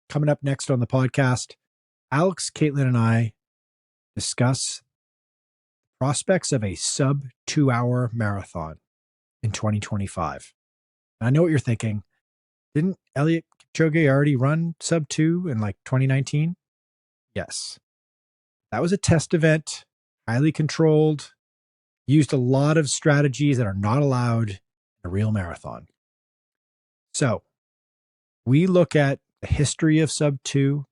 Coming up next on the podcast, Alex, Katelyn, and I discuss prospects of a sub 2-hour marathon in 2025. And I know what you're thinking. Didn't Eliud Kipchoge already run sub 2 in like 2019? Yes. That was a test event, highly controlled, used a lot of strategies that are not allowed in a real marathon. So we look at the history of sub 2,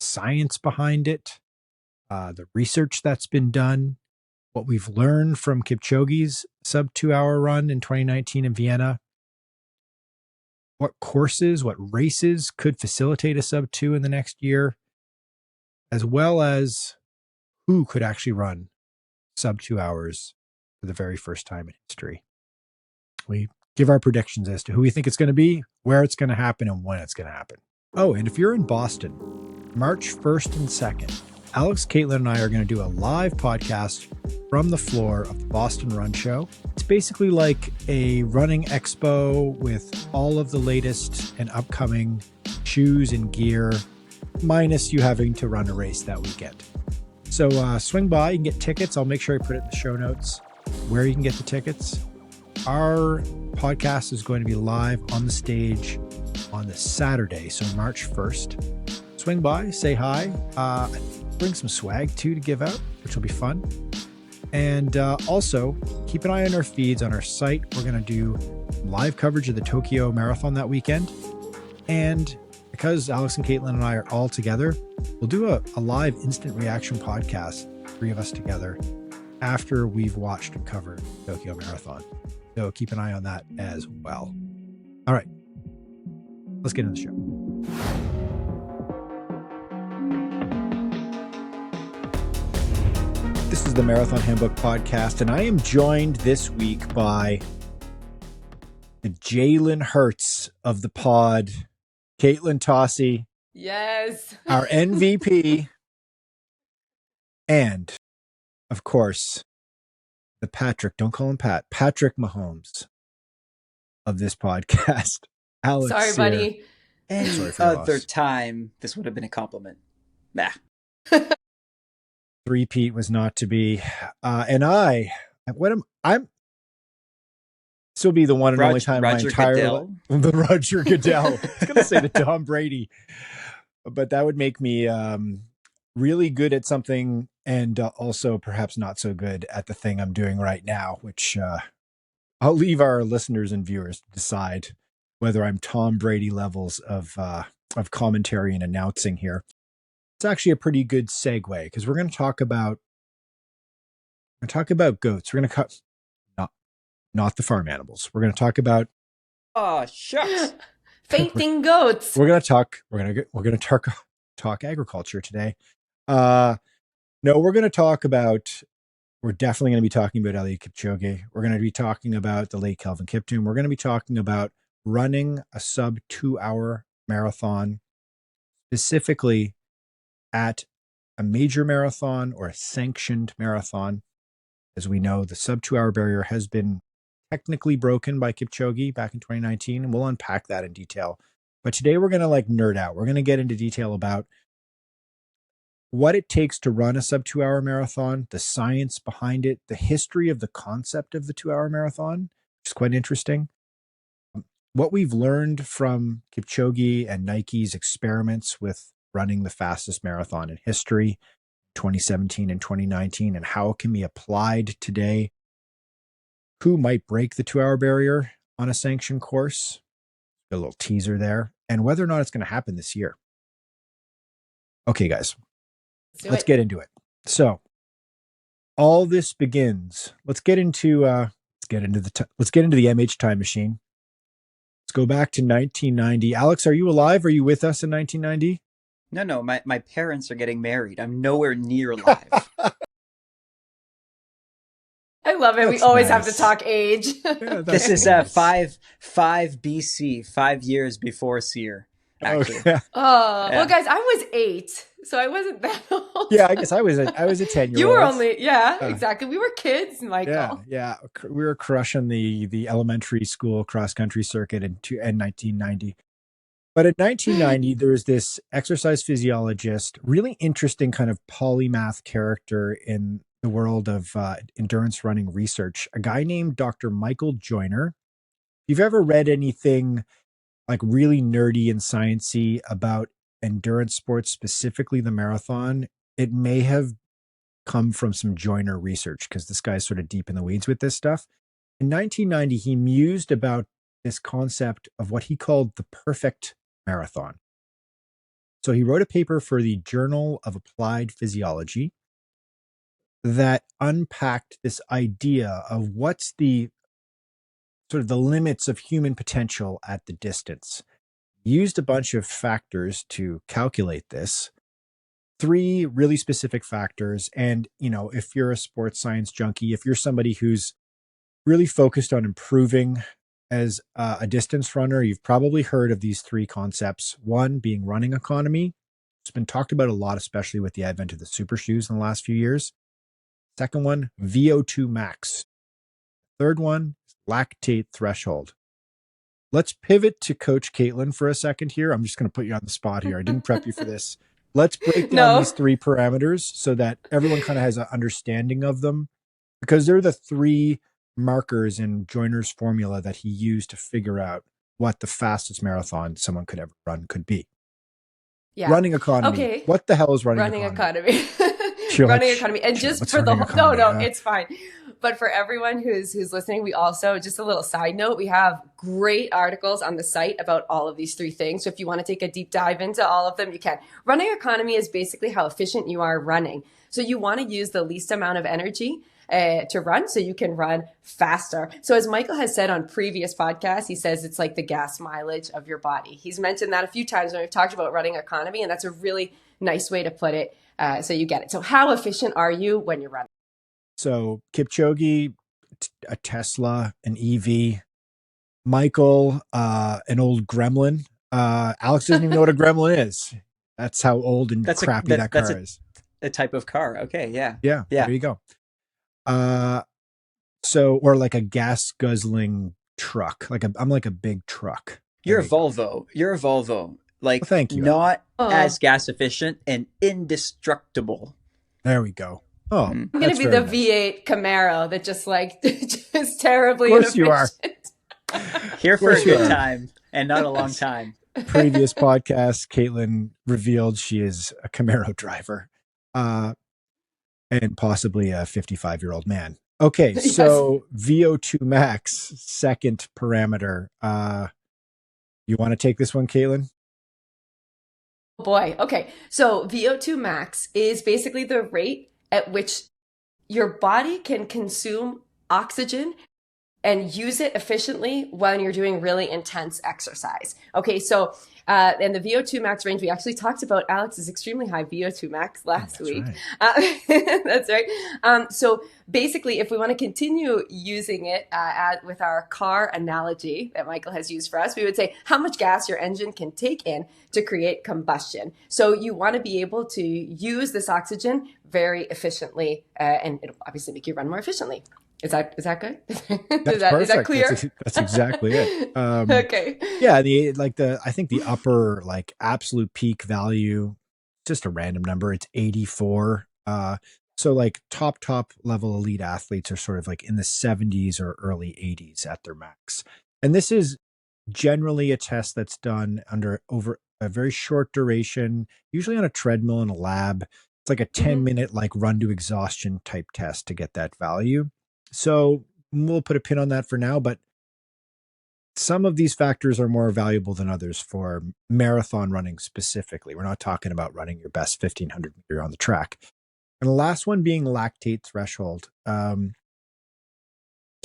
science behind it, the research that's been done, what we've learned from Kipchoge's sub 2-hour run in 2019 in Vienna, what courses, what races could facilitate a sub 2 in the next year, as well as who could actually run sub 2 hours for the very first time in history. We give our predictions as to who we think it's going to be, where it's going to happen, and when it's going to happen. Oh, and if you're in Boston, March 1st and 2nd, Alex, Katelyn, and I are going to do a live podcast from the floor of the Boston Run Show. It's basically like a running expo with all of the latest and upcoming shoes and gear, minus you having to run a race that weekend. So swing by, you can get tickets. I'll make sure I put it in the show notes where you can get the tickets. Our podcast is going to be live on the stage on the Saturday, so March 1st. Swing by, say hi, bring some swag too to give out, which will be fun. And also keep an eye on our feeds on our site. We're going to do live coverage of the Tokyo Marathon that weekend. And because Alex and Katelyn and I are all together, we'll do a live instant reaction podcast, 3 of us together, after we've watched and covered Tokyo Marathon. So keep an eye on that as well. All right, let's get into the show. This is the Marathon Handbook Podcast, and I am joined this week by the Jalen Hurts of the pod, Katelyn Tossi. Yes. Our MVP. And, of course, the Patrick, don't call him Pat, Patrick Mahomes of this podcast. Alex. Sorry, buddy. Any other time, this would have been a compliment. Nah. Three-peat was not to be. And I'm this will be the one and only time in my entire life. The Roger Goodell. I was going to say the Tom Brady, but that would make me really good at something and also perhaps not so good at the thing I'm doing right now, which I'll leave our listeners and viewers to decide whether I'm Tom Brady levels of commentary and announcing here. It's actually a pretty good segue because we're going to talk about goats. We're going to cut not the farm animals. We're going to talk about shucks. Fainting goats. We're going to talk agriculture today. No, we're going to talk about. We're definitely going to be talking about Eliud Kipchoge. We're going to be talking about the late Kelvin Kiptum. We're going to be talking about running a sub 2-hour marathon, specifically at a major marathon or a sanctioned marathon. As we know, the sub 2-hour barrier has been technically broken by Kipchoge back in 2019, and we'll unpack that in detail. But today we're going to nerd out. We're going to get into detail about what it takes to run a sub 2-hour marathon, the science behind it, the history of the concept of the 2-hour marathon, which is quite interesting. What we've learned from Kipchoge and Nike's experiments with running the fastest marathon in history, 2017 and 2019, and how it can be applied today. Who might break the 2-hour barrier on a sanctioned course? A little teaser there. And whether or not it's going to happen this year. Okay, guys, let's get into it. So all this begins. Let's get into the MH time machine. Let's go back to 1990. Alex, are you alive? Are you with us in 1990? No, my parents are getting married. I'm nowhere near live. I love it. We always have to talk age. Yeah, this is 5 BC, 5 years before Seer. Actually. Okay. Well, guys, I was 8, so I wasn't that old. Yeah, I guess I was a 10-year-old. You were only, exactly. We were kids, Michael. Yeah. We were crushing the elementary school cross country circuit in 1990. But in 1990, there was this exercise physiologist, really interesting kind of polymath character in the world of endurance running research, a guy named Dr. Michael Joyner. If you've ever read anything like really nerdy and sciencey about endurance sports, specifically the marathon, it may have come from some Joyner research because this guy's sort of deep in the weeds with this stuff. In 1990, he mused about this concept of what he called the perfect marathon. So he wrote a paper for the Journal of Applied Physiology that unpacked this idea of what's the sort of the limits of human potential at the distance. He used a bunch of factors to calculate this, 3 really specific factors. And, you know, if you're a sports science junkie, if you're somebody who's really focused on improving as a distance runner, you've probably heard of these 3 concepts. One being running economy. It's been talked about a lot, especially with the advent of the super shoes in the last few years. Second one, VO2 max. Third one, lactate threshold. Let's pivot to Coach Katelyn for a second here. I'm just going to put you on the spot here. I didn't prep you for this. Let's break down these 3 parameters so that everyone kind of has an understanding of them, because they're the 3 markers in Joyner's formula that he used to figure out what the fastest marathon someone could ever run could be. Yeah. Running economy. Okay. What the hell is running economy? Running economy. And just for the whole, no, it's fine. But for everyone who's listening, we also, just a little side note, we have great articles on the site about all of these 3 things. So if you want to take a deep dive into all of them, you can. Running economy is basically how efficient you are running. So you want to use the least amount of energy to run so you can run faster. So as Michael has said on previous podcasts, he says it's like the gas mileage of your body. He's mentioned that a few times when we've talked about running economy, and that's a really nice way to put it. So you get it. So how efficient are you when you're running? So Kipchoge, a Tesla, an EV, Michael, an old gremlin. Alex doesn't even know what a gremlin is. That's how old and crappy that car is. A type of car. Okay. Yeah. Yeah. There you go. So, or like a gas guzzling truck. I'm like a big truck. You're a Volvo. You're a Volvo. Like, well, thank you. Not as gas efficient and indestructible. There we go. Oh, I'm going to be the V8 Camaro that just terribly inefficient. You are. Here for a good time and not a long time. Previous podcast, Katelyn revealed she is a Camaro driver, and possibly a 55-year-old man. Okay, yes. So VO2 max, second parameter. You want to take this one, Katelyn? Oh boy. Okay. So VO2 max is basically the rate at which your body can consume oxygen and use it efficiently when you're doing really intense exercise. Okay, so in the VO2 max range, we actually talked about Alex's extremely high VO2 max last week. Right. That's right. So basically, if we want to continue using it with our car analogy that Michael has used for us, we would say how much gas your engine can take in to create combustion. So you want to be able to use this oxygen very efficiently, and it'll obviously make you run more efficiently. Is that good? Is that clear? That's exactly it. Okay. Yeah, I think the upper absolute peak value, just a random number, it's 84. So top level elite athletes are sort of in the 70s or early 80s at their max. And this is generally a test that's done over a very short duration, usually on a treadmill in a lab. It's like a 10-minute run to exhaustion type test to get that value. So we'll put a pin on that for now, but some of these factors are more valuable than others for marathon running specifically. We're not talking about running your best 1,500 meter on the track. And the last one being lactate threshold. Katelyn,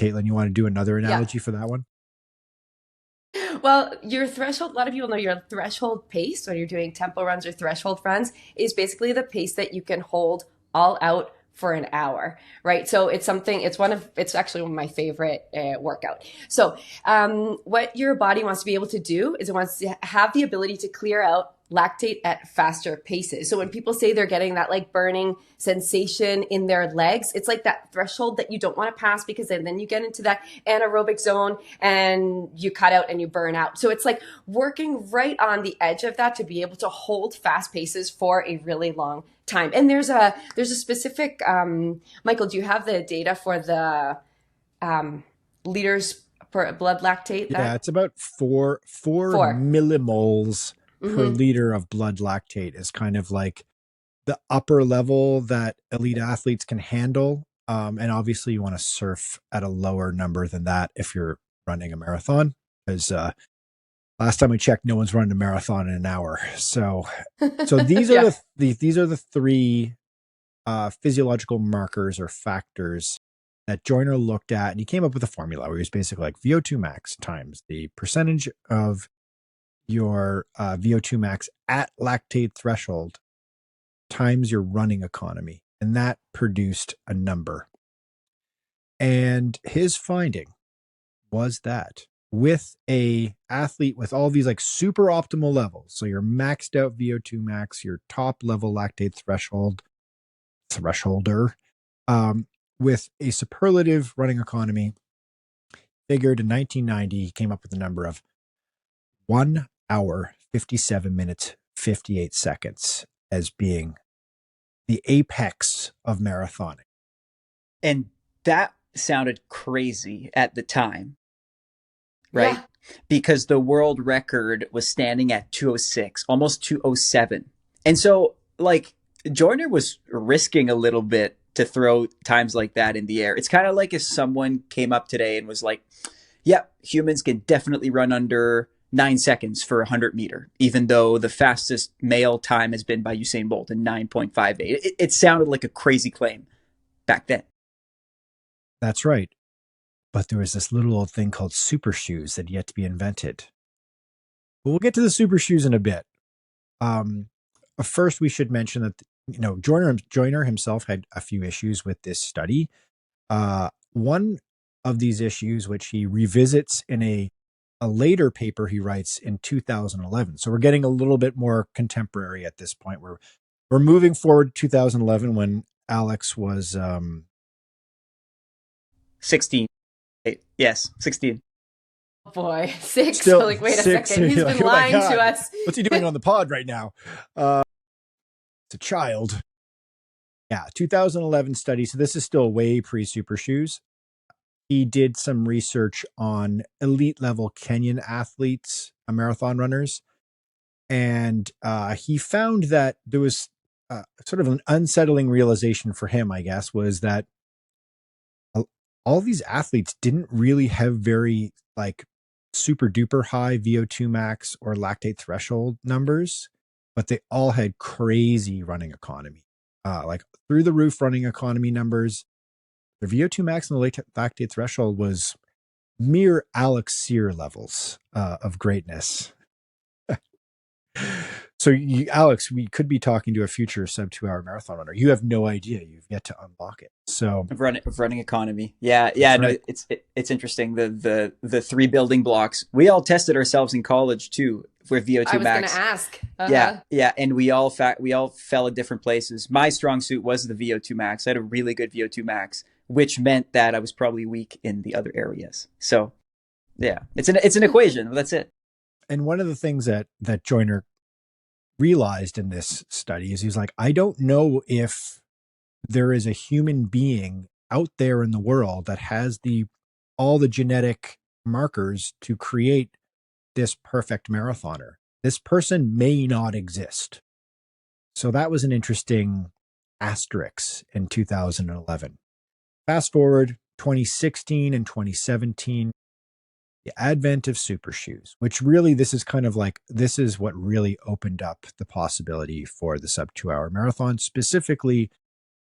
you want to do another analogy for that one? Well, your threshold, a lot of people know your threshold pace when you're doing tempo runs or threshold runs is basically the pace that you can hold all out for an hour, right? So it's actually one of my favorite workout. So what your body wants to be able to do is it wants to have the ability to clear out lactate at faster paces. So when people say they're getting that like burning sensation in their legs, it's like that threshold that you don't want to pass, because then you get into that anaerobic zone and you cut out and you burn out. So it's like working right on the edge of that to be able to hold fast paces for a really long time. And there's a specific, Michael, do you have the data for the liters per blood lactate? Yeah, it's about four Four. millimoles per liter of blood lactate is kind of like the upper level that elite athletes can handle. And obviously you want to surf at a lower number than that if you're running a marathon, because last time I checked, no one's running a marathon in an hour. So these are these are the three physiological markers or factors that Joyner looked at, and he came up with a formula where he was basically like VO2 max times the percentage of your VO2 max at lactate threshold times your running economy. And that produced a number. And his finding was that with a athlete with all these like super optimal levels, so your maxed out VO2 max, your top level lactate thresholder, with a superlative running economy, figured in 1990, he came up with a number of 1 hour, 57 minutes, 58 seconds as being the apex of marathoning. And that sounded crazy at the time, right? Yeah. Because the world record was standing at 206, almost 207. And so, like, Joyner was risking a little bit to throw times like that in the air. It's kind of like if someone came up today and was like, yeah, humans can definitely run under 9 seconds for a 100-meter, even though the fastest male time has been by Usain Bolt in 9.58. It sounded like a crazy claim back then. That's right. But there was this little old thing called super shoes that yet to be invented. But we'll get to the super shoes in a bit. First, we should mention that Joyner himself had a few issues with this study. One of these issues, which he revisits in a later paper he writes in 2011. So we're getting a little bit more contemporary at this point. We're moving forward to 2011 when Alex was 16. Yes, 16. Oh boy, 6. Still, so like, wait a second. He's been lying to us. What's he doing on the pod right now? It's a child. Yeah, 2011 study. So this is still way pre-super shoes. He did some research on elite level Kenyan athletes, marathon runners. And he found that there was sort of an unsettling realization for him, I guess, was that all these athletes didn't really have very like super duper high VO2 max or lactate threshold numbers, but they all had crazy running economy, like through the roof running economy numbers. The VO2 max and the lactate threshold was mere Alex Sear levels of greatness. So, Alex, we could be talking to a future sub 2 hour marathon runner. You have no idea. You've yet to unlock it. So, of running economy. Yeah. Right. No, it's interesting. The three building blocks. We all tested ourselves in college too for VO2 max. I was going to ask. Yeah, and we all fell at different places. My strong suit was the VO2 max. I had a really good VO2 max, which meant that I was probably weak in the other areas. So, yeah, it's an equation. That's it. And one of the things that Joyner realized in this study is he's like, I don't know if there is a human being out there in the world that has all the genetic markers to create this perfect marathoner. This person may not exist. So that was an interesting asterisk in 2011. Fast forward 2016 and 2017, the advent of super shoes, which really, this is what really opened up the possibility for the sub 2 hour marathon. Specifically,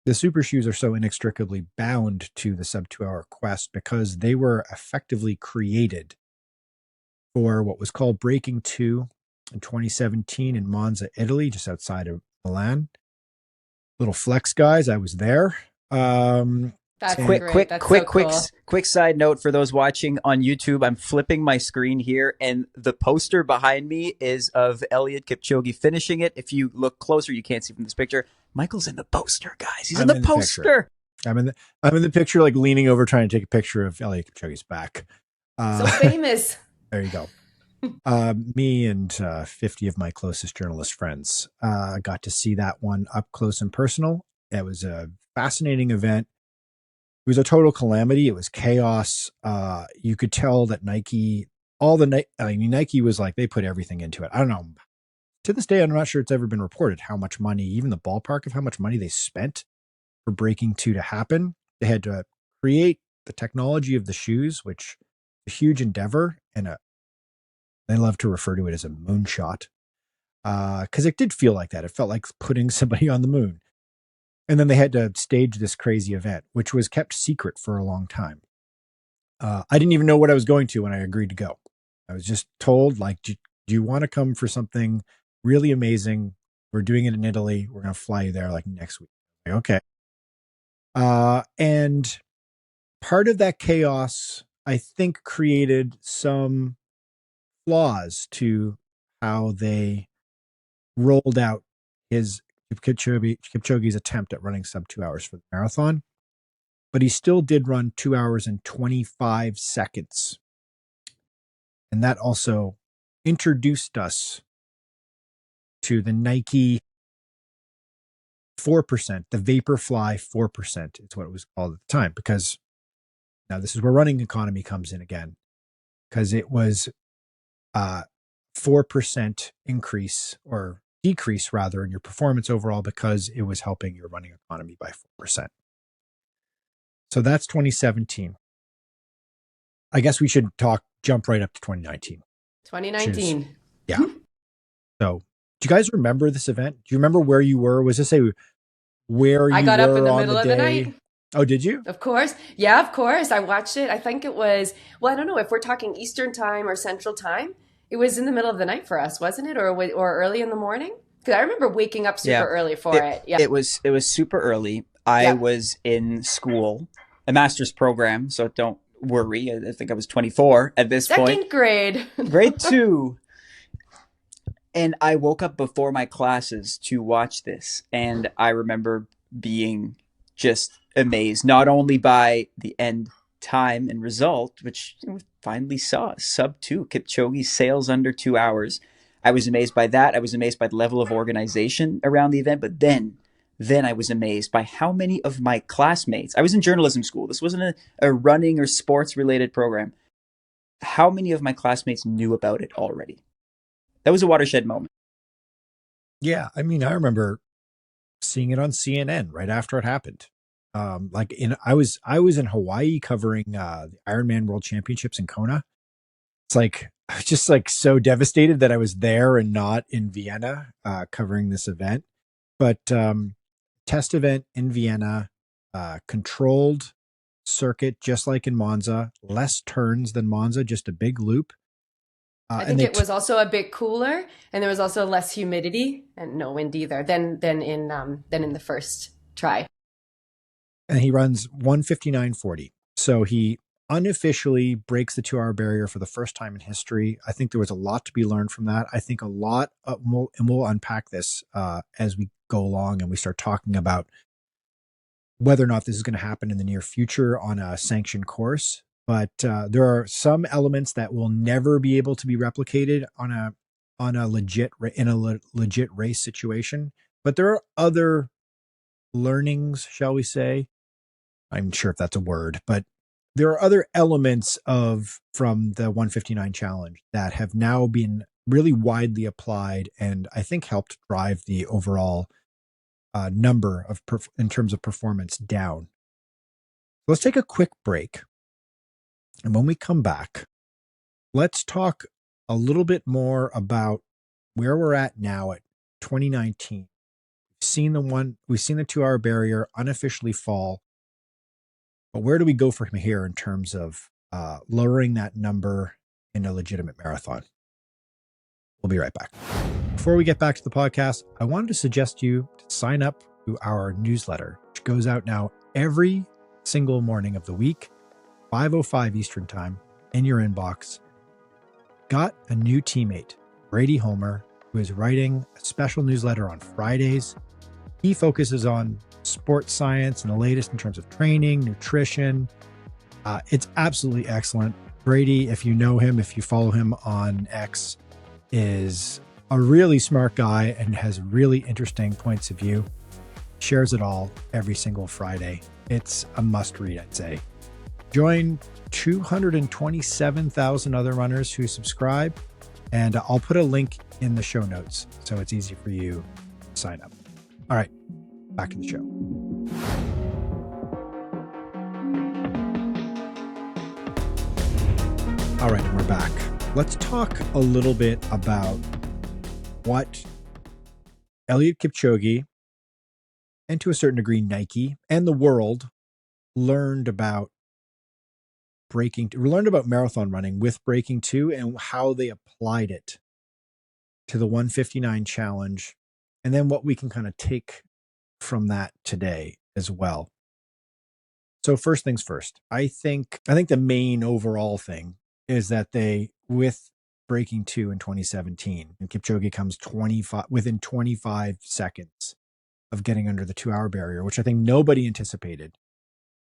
the super shoes are so inextricably bound to the sub 2 hour quest because they were effectively created for what was called Breaking 2 in 2017 in Monza, Italy, just outside of Milan. Little flex, guys. I was there. That's And great. That's so cool. Quick side note for those watching on YouTube. I'm flipping my screen here, and the poster behind me is of Eliud Kipchoge finishing it. If you look closer, you can't see from this picture. Michael's in the poster, guys. He's in the poster. I'm in the picture, like leaning over, trying to take a picture of Eliud Kipchoge's back. So famous. There you go. Me and 50 of my closest journalist friends got to see that one up close and personal. It was a fascinating event. It was a total calamity. It was chaos. You could tell that Nike was like, they put everything into it. I don't know. To this day, I'm not sure it's ever been reported how much money, even the ballpark of how much money they spent for Breaking 2 to happen. They had to create the technology of the shoes, which is a huge endeavor, and they love to refer to it as a moonshot, because it did feel like that. It felt like putting somebody on the moon. And then they had to stage this crazy event, which was kept secret for a long time. I didn't even know what I was going to when I agreed to go. I was just told, like, do you want to come for something really amazing? We're doing it in Italy. We're going to fly you there like next week. Like, okay. And part of that chaos, I think, created some flaws to how they rolled out Kipchoge's attempt at running sub 2 hours for the marathon, but he still did run 2 hours and 25 seconds. And that also introduced us to the Nike 4%, the Vaporfly 4% is what it was called at the time, because now this is where running economy comes in again, because it was 4% increase or decrease rather in your performance overall, because it was helping your running economy by 4%. So that's 2017. I guess we should jump right up to 2019. 2019. Yeah. So do you guys remember this event? Do you remember where you were? Was this where you I got were up in the on middle the of day? the night. Oh, did you? Of course. Yeah, of course. I watched it. I think it was, well, I don't know if we're talking Eastern time or Central time. It was in the middle of the night for us, wasn't it? Or early in the morning? Because I remember waking up super early for it. Yeah. It was super early. I was in school, a master's program, so don't worry. I think I was 24 at this point. Second grade. Grade 2. And I woke up before my classes to watch this. And I remember being just amazed, not only by the end time and result, which we finally saw, sub 2. Kipchoge sails under 2 hours. I was amazed by that. I was amazed by the level of organization around the event. But then I was amazed by how many of my classmates, I was in journalism school. This wasn't a running or sports related program. How many of my classmates knew about it already? That was a watershed moment. Yeah. I mean, I remember seeing it on CNN right after it happened. I was in Hawaii covering the Ironman World Championships in Kona. It's like, I was just like so devastated that I was there and not in Vienna covering this event. But test event in Vienna, controlled circuit, just like in Monza, less turns than Monza, just a big loop. I think it was also a bit cooler, and there was also less humidity and no wind either than in the first try. And he runs 1:59:40. So he unofficially breaks the 2 hour barrier for the first time in history. I think there was a lot to be learned from that. I think a lot, and we'll unpack this as we go along and we start talking about whether or not this is going to happen in the near future on a sanctioned course. But there are some elements that will never be able to be replicated on a legit race situation. But there are other learnings, shall we say? I'm not sure if that's a word, but there are other elements from the 1:59 challenge that have now been really widely applied, and I think helped drive the overall number in terms of performance down. Let's take a quick break. And when we come back, let's talk a little bit more about where we're at now at 2019. We've seen the 2 hour barrier unofficially fall, but where do we go from here in terms of lowering that number in a legitimate marathon? We'll be right back. Before we get back to the podcast, I wanted to suggest you to sign up to our newsletter, which goes out now every single morning of the week, 5:05 Eastern Time, in your inbox. Got a new teammate, Brady Homer, who is writing a special newsletter on Fridays. He focuses on sports science and the latest in terms of training, nutrition. It's absolutely excellent. Brady, if you know him, if you follow him on X, is a really smart guy and has really interesting points of view. Shares it all every single Friday. It's a must read, I'd say. Join 227,000 other runners who subscribe, and I'll put a link in the show notes so it's easy for you to sign up. All right, back to the show. All right, and we're back. Let's talk a little bit about what Eliud Kipchoge, and to a certain degree Nike and the world, learned about marathon running with Breaking 2 and how they applied it to the 159 challenge, and then what we can kind of take from that today as well. So first things first, I think the main overall thing is that they, with Breaking 2 in 2017, and Kipchoge comes within 25 seconds of getting under the 2-hour barrier, which I think nobody anticipated.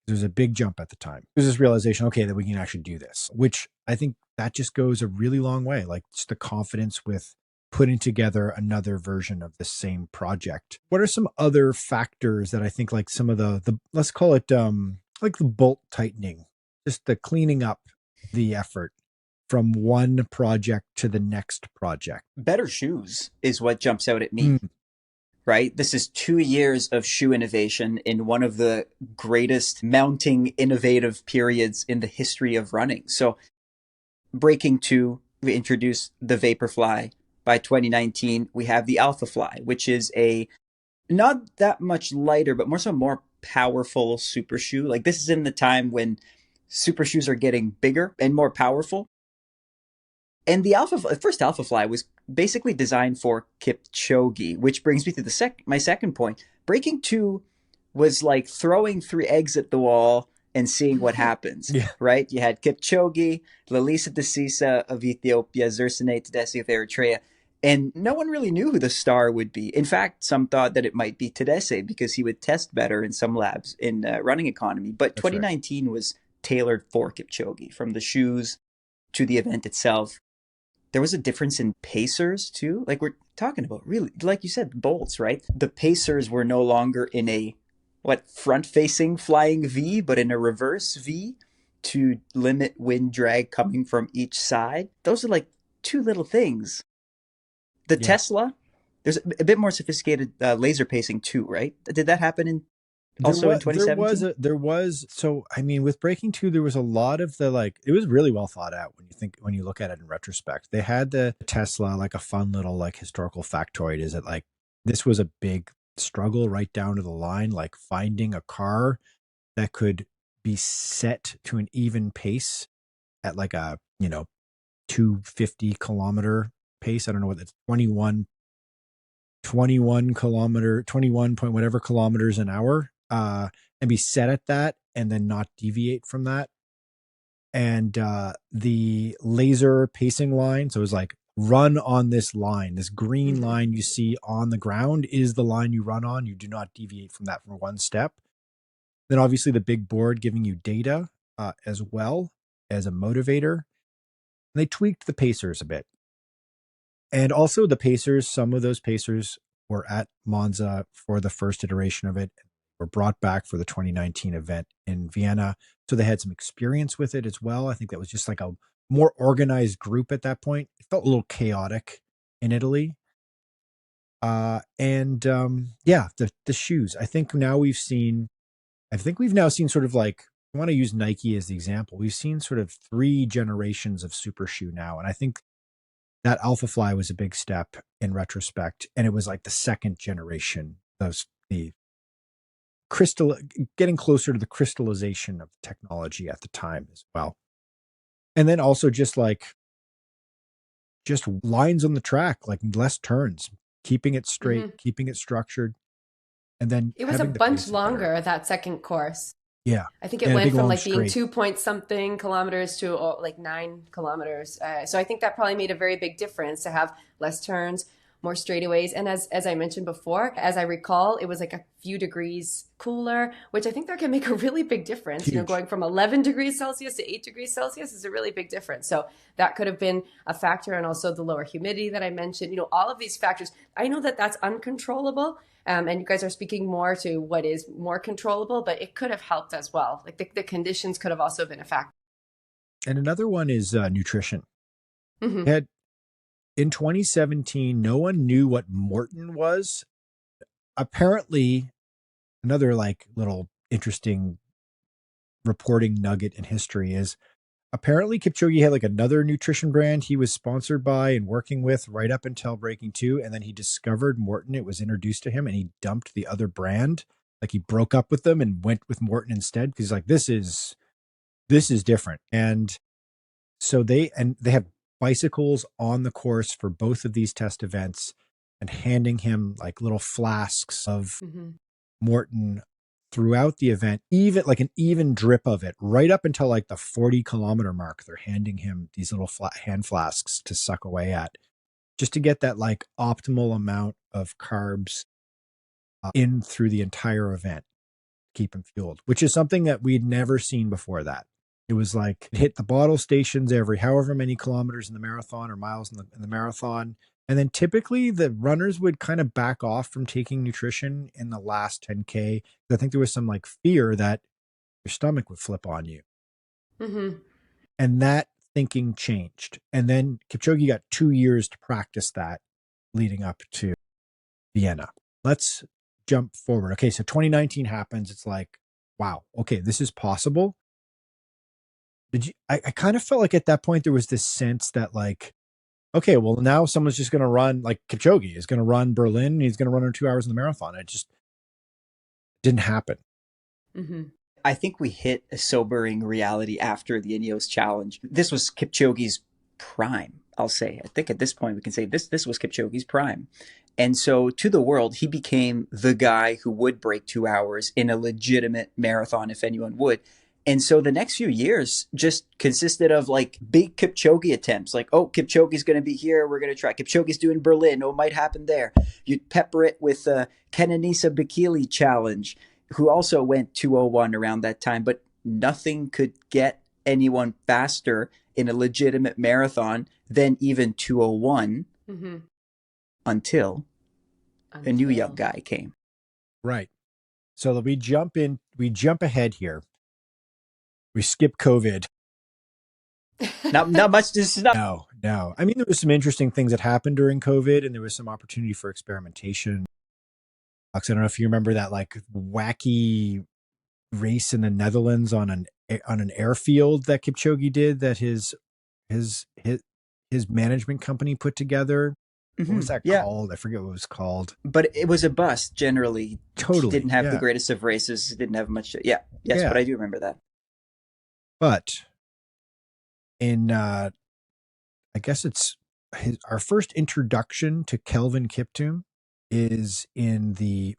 There's a big jump at the time. There's this realization, okay, that we can actually do this, which I think that just goes a really long way. Like, just the confidence with putting together another version of the same project. What are some other factors that I think, like some of the let's call it like the bolt tightening, just the cleaning up the effort from one project to the next project? Better shoes is what jumps out at me. Right? This is 2 years of shoe innovation in one of the greatest mounting innovative periods in the history of running. So Breaking 2, we introduced the Vaporfly. By 2019, we have the Alphafly, which is a not that much lighter, but more powerful super shoe. Like, this is in the time when super shoes are getting bigger and more powerful. And the first Alphafly was basically designed for Kipchoge, which brings me to my second point. Breaking 2 was like throwing 3 eggs at the wall and seeing what happens, right? You had Kipchoge, Lalisa Desisa of Ethiopia, Zersine Tedeschi of Eritrea, and no one really knew who the star would be. In fact, some thought that it might be Tedeschi because he would test better in some labs in running economy. But 2019 was tailored for Kipchoge, from the shoes to the event itself. There was a difference in pacers too. Like, we're talking about, really, like you said, bolts, right? The pacers were no longer in a front-facing flying V, but in a reverse V to limit wind drag coming from each side. Those are like 2 little things. The Tesla, there's a bit more sophisticated laser pacing too, right? Did that happen in 2017? There was. So, I mean, with Breaking 2, there was a lot of it was really well thought out when you look at it in retrospect. They had the Tesla, like a fun little historical factoid, is that this was a big struggle right down to the line, like finding a car that could be set to an even pace at like a 250-kilometer pace. I don't know what it's 21 point whatever kilometers an hour, and be set at that and then not deviate from that. And the laser pacing line, so it was like, run on this line. This green line you see on the ground is the line you run on. You do not deviate from that for one step. Then obviously the big board giving you data as well as a motivator. And they tweaked the pacers a bit. And also the pacers, some of those pacers were at Monza for the first iteration of it, were brought back for the 2019 event in Vienna. So they had some experience with it as well. I think that was just like a more organized group at that point. It felt a little chaotic in Italy. The shoes. I think we've now seen sort of like, I want to use Nike as the example. We've seen sort of 3 generations of super shoe now. And I think that Alphafly was a big step in retrospect. And it was like the second generation, getting closer to the crystallization of technology at the time as well. And then also just lines on the track, like less turns, keeping it straight, keeping it structured. And then it was a bunch longer, that second course. Yeah. I think it And a went big from long like being straight. 2 point something kilometers to like 9 kilometers. So I think that probably made a very big difference to have less turns, more straightaways. And as I mentioned before, as I recall, it was like a few degrees cooler, which I think that can make a really big difference. You know, Huge. going from 11 degrees Celsius to 8 degrees Celsius is a really big difference. So that could have been a factor. And also the lower humidity that I mentioned, you know, all of these factors. I know that that's uncontrollable. And you guys are speaking more to what is more controllable, but it could have helped as well. Like the conditions could have also been a factor. And another one is nutrition. Mm-hmm. Had in 2017, no one knew what Morton was. Apparently, another like little interesting reporting nugget in history is apparently Kipchoge had like another nutrition brand he was sponsored by and working with right up until breaking two. And then he discovered Morton. It was introduced to him and he dumped the other brand. Like he broke up with them and went with Morton instead. Cause like, this is different. And so they have bicycles on the course for both of these test events and handing him like little flasks of Mm-hmm. Morton throughout the event, even like an even drip of it, right up until like the 40-kilometer mark. They're handing him these little hand flasks to suck away at just to get that like optimal amount of carbs in through the entire event, keep him fueled, which is something that we'd never seen before that. It was like it hit the bottle stations every however many kilometers in the marathon or miles in the marathon. And then typically the runners would kind of back off from taking nutrition in the last 10K. I think there was some like fear that your stomach would flip on you. Mm-hmm. And that thinking changed. And then Kipchoge got 2 years to practice that leading up to Vienna. Let's jump forward. Okay, so 2019 happens. It's like, wow, okay, this is possible. I kind of felt like at that point there was this sense that like, okay, well now someone's just going to run, like Kipchoge is going to run Berlin. And he's going to run in 2 hours in the marathon. It just didn't happen. Mm-hmm. I think we hit a sobering reality after the INEOS challenge. This was Kipchoge's prime, I'll say. I think at this point we can say this was Kipchoge's prime. And so to the world, he became the guy who would break 2 hours in a legitimate marathon if anyone would. And so the next few years just consisted of like big Kipchoge attempts. Like, oh, Kipchoge's going to be here. We're going to try. Kipchoge's doing Berlin. Oh, it might happen there. You'd pepper it with the Kenenisa Bekele challenge, who also went 2:01 around that time. But nothing could get anyone faster in a legitimate marathon than even 2:01 Mm-hmm. until a new young guy came. Right. So we jump ahead here. We skip COVID. Not much. This is not. No. I mean, there was some interesting things that happened during COVID, and there was some opportunity for experimentation. I don't know if you remember that like wacky race in the Netherlands on an airfield that Kipchoge did that his management company put together. Mm-hmm. What was that called? I forget what it was called. But it was a bust generally. Totally. He didn't have the greatest of races. Didn't have much. Yeah. Yes, but I do remember that. But in, I guess it's our first introduction to Kelvin Kiptum is in the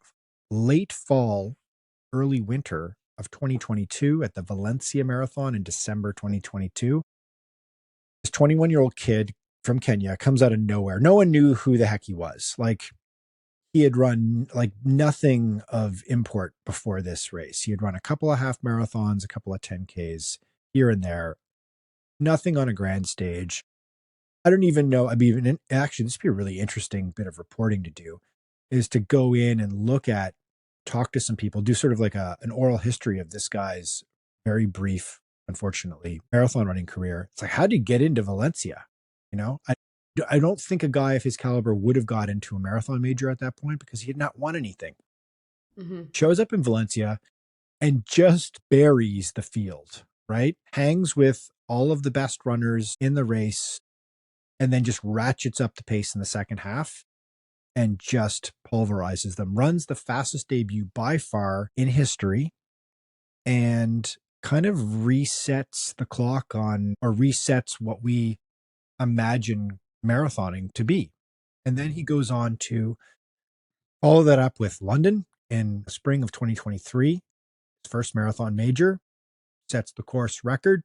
late fall, early winter of 2022 at the Valencia Marathon in December 2022. This 21-year-old kid from Kenya comes out of nowhere. No one knew who the heck he was. Like he had run like nothing of import before this race. He had run a couple of half marathons, a couple of 10Ks here and there, nothing on a grand stage. I don't even know. Actually, this would be a really interesting bit of reporting to do, is to go in and talk to some people, do sort of like an oral history of this guy's very brief, unfortunately, marathon running career. It's like, how did he get into Valencia? You know, I don't think a guy of his caliber would have got into a marathon major at that point because he had not won anything. Mm-hmm. Shows up in Valencia and just buries the field, right? Hangs with all of the best runners in the race and then just ratchets up the pace in the second half and just pulverizes them. Runs the fastest debut by far in history and kind of resets the clock or resets what we imagine marathoning to be. And then he goes on to follow that up with London in the spring of 2023. first marathon major, sets the course record,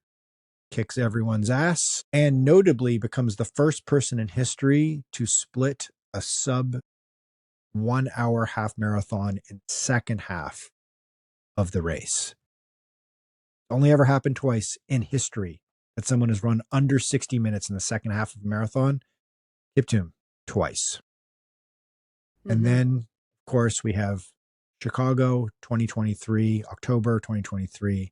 kicks everyone's ass, and notably becomes the first person in history to split a sub 1 hour half marathon in the second half of the race. Only ever happened twice in history that someone has run under 60 minutes in the second half of a marathon. Kiptum, twice. And then, of course, we have Chicago 2023, October 2023.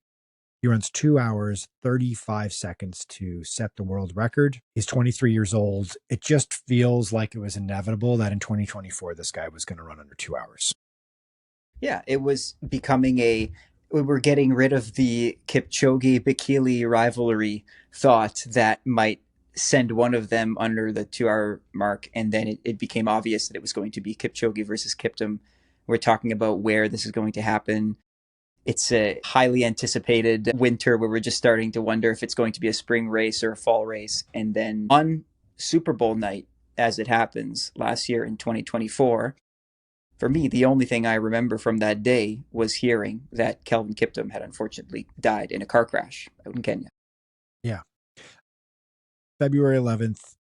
He runs 2 hours, 35 seconds to set the world record. He's 23 years old. It just feels like it was inevitable that in 2024, this guy was going to run under 2 hours. Yeah, it was becoming we were getting rid of the Kipchoge-Bekele rivalry thought that might send one of them under the 2 hour mark. And then it became obvious that it was going to be Kipchoge versus Kiptum. We're talking about where this is going to happen. It's a highly anticipated winter where we're just starting to wonder if it's going to be a spring race or a fall race. And then on Super Bowl night, as it happens, last year in 2024, for me, the only thing I remember from that day was hearing that Kelvin Kiptum had unfortunately died in a car crash out in Kenya. Yeah. February 11th,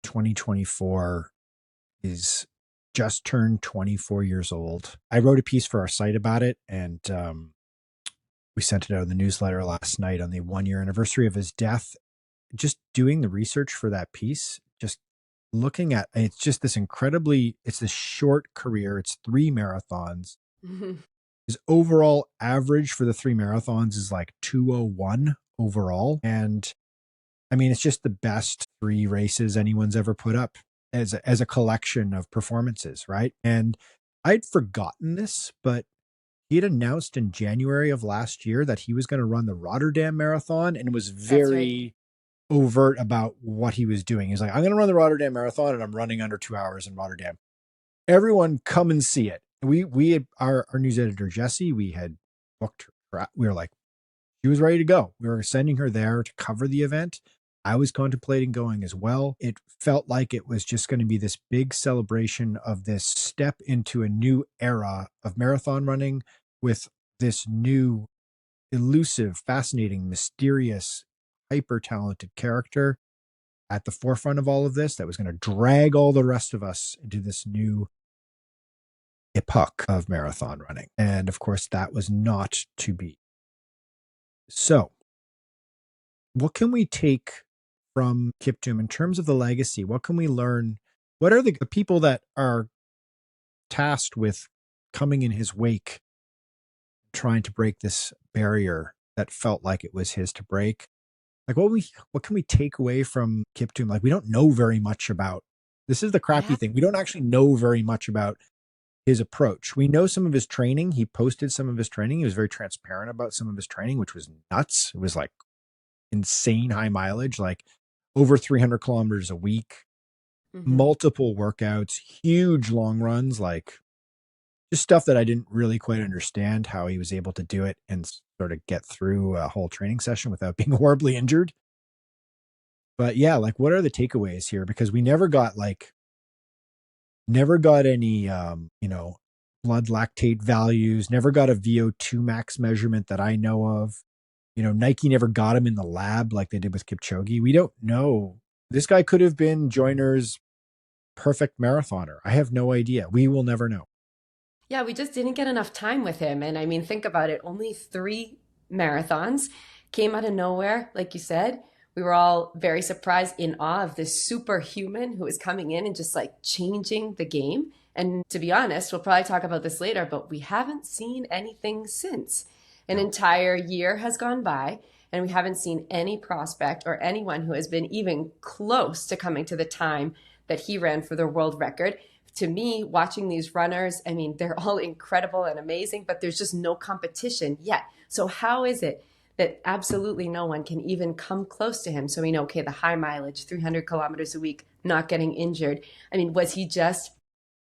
2024 is just turned 24 years old. I wrote a piece for our site about it, and we sent it out in the newsletter last night on the 1-year anniversary of his death. Just doing the research for that piece, just looking at, it's just this it's this short career. It's 3 marathons. His overall average for the 3 marathons is like 2:01 overall. And I mean, it's just the best 3 races anyone's ever put up as a collection of performances, right? And I'd forgotten this, but he had announced in January of last year that he was going to run the Rotterdam Marathon, and was very overt about what he was doing. He's like, I'm going to run the Rotterdam Marathon, and I'm running under 2 hours in Rotterdam. Everyone come and see it. We had our news editor, Jesse, we had booked her. We were like, she was ready to go. We were sending her there to cover the event. I was contemplating going as well. It felt like it was just going to be this big celebration of this step into a new era of marathon running with this new elusive, fascinating, mysterious, hyper-talented character at the forefront of all of this that was going to drag all the rest of us into this new epoch of marathon running. And of course, that was not to be. So, what can we take from Kiptum in terms of the legacy? What can we learn? What are the people that are tasked with coming in his wake, trying to break this barrier that felt like it was his to break? Like, what can we take away from Kiptum? Like, we don't know very much about, this is the crappy thing. We don't actually know very much about his approach. We know some of his training. He posted some of his training. He was very transparent about some of his training, which was nuts. It was like insane high mileage, like over 300 kilometers a week, multiple workouts, huge long runs, like just stuff that I didn't really quite understand how he was able to do it and sort of get through a whole training session without being horribly injured. But yeah, like, what are the takeaways here? Because we never got any, blood lactate values, never got a VO2 max measurement that I know of. Nike never got him in the lab like they did with Kipchoge. We don't know. This guy could have been Joyner's perfect marathoner. I have no idea. We will never know. Yeah, we just didn't get enough time with him. And I mean, think about it. Only 3 marathons, came out of nowhere, like you said. We were all very surprised, in awe of this superhuman who is coming in and just like changing the game. And to be honest, we'll probably talk about this later, but we haven't seen anything since. An entire year has gone by, and we haven't seen any prospect or anyone who has been even close to coming to the time that he ran for the world record. To me, watching these runners, I mean, they're all incredible and amazing, but there's just no competition yet. So how is it that absolutely no one can even come close to him? So we know, okay, the high mileage, 300 kilometers a week, not getting injured. I mean, was he just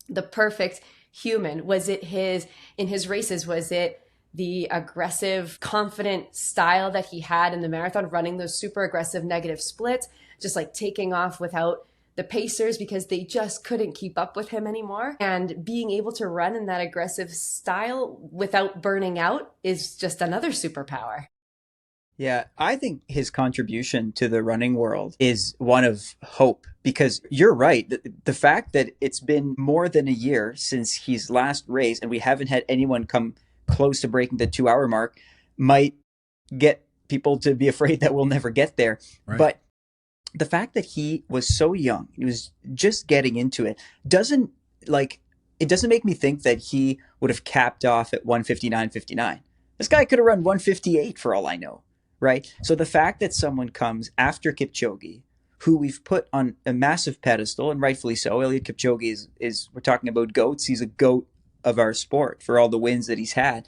the perfect human? Was it in his races, was it the aggressive, confident style that he had in the marathon, running those super aggressive negative splits, just like taking off without the pacers because they just couldn't keep up with him anymore. And being able to run in that aggressive style without burning out is just another superpower. Yeah, I think his contribution to the running world is one of hope, because you're right. The fact that it's been more than a year since he's last raced and we haven't had anyone come close to breaking the 2 hour mark might get people to be afraid that we'll never get there. Right. But the fact that he was so young, he was just getting into it, doesn't make me think that he would have capped off at 1:59.59. This guy could have run 1:58 for all I know. Right. So the fact that someone comes after Kipchoge, who we've put on a massive pedestal, and rightfully so, Eliud Kipchoge is we're talking about goats. He's a goat of our sport for all the wins that he's had.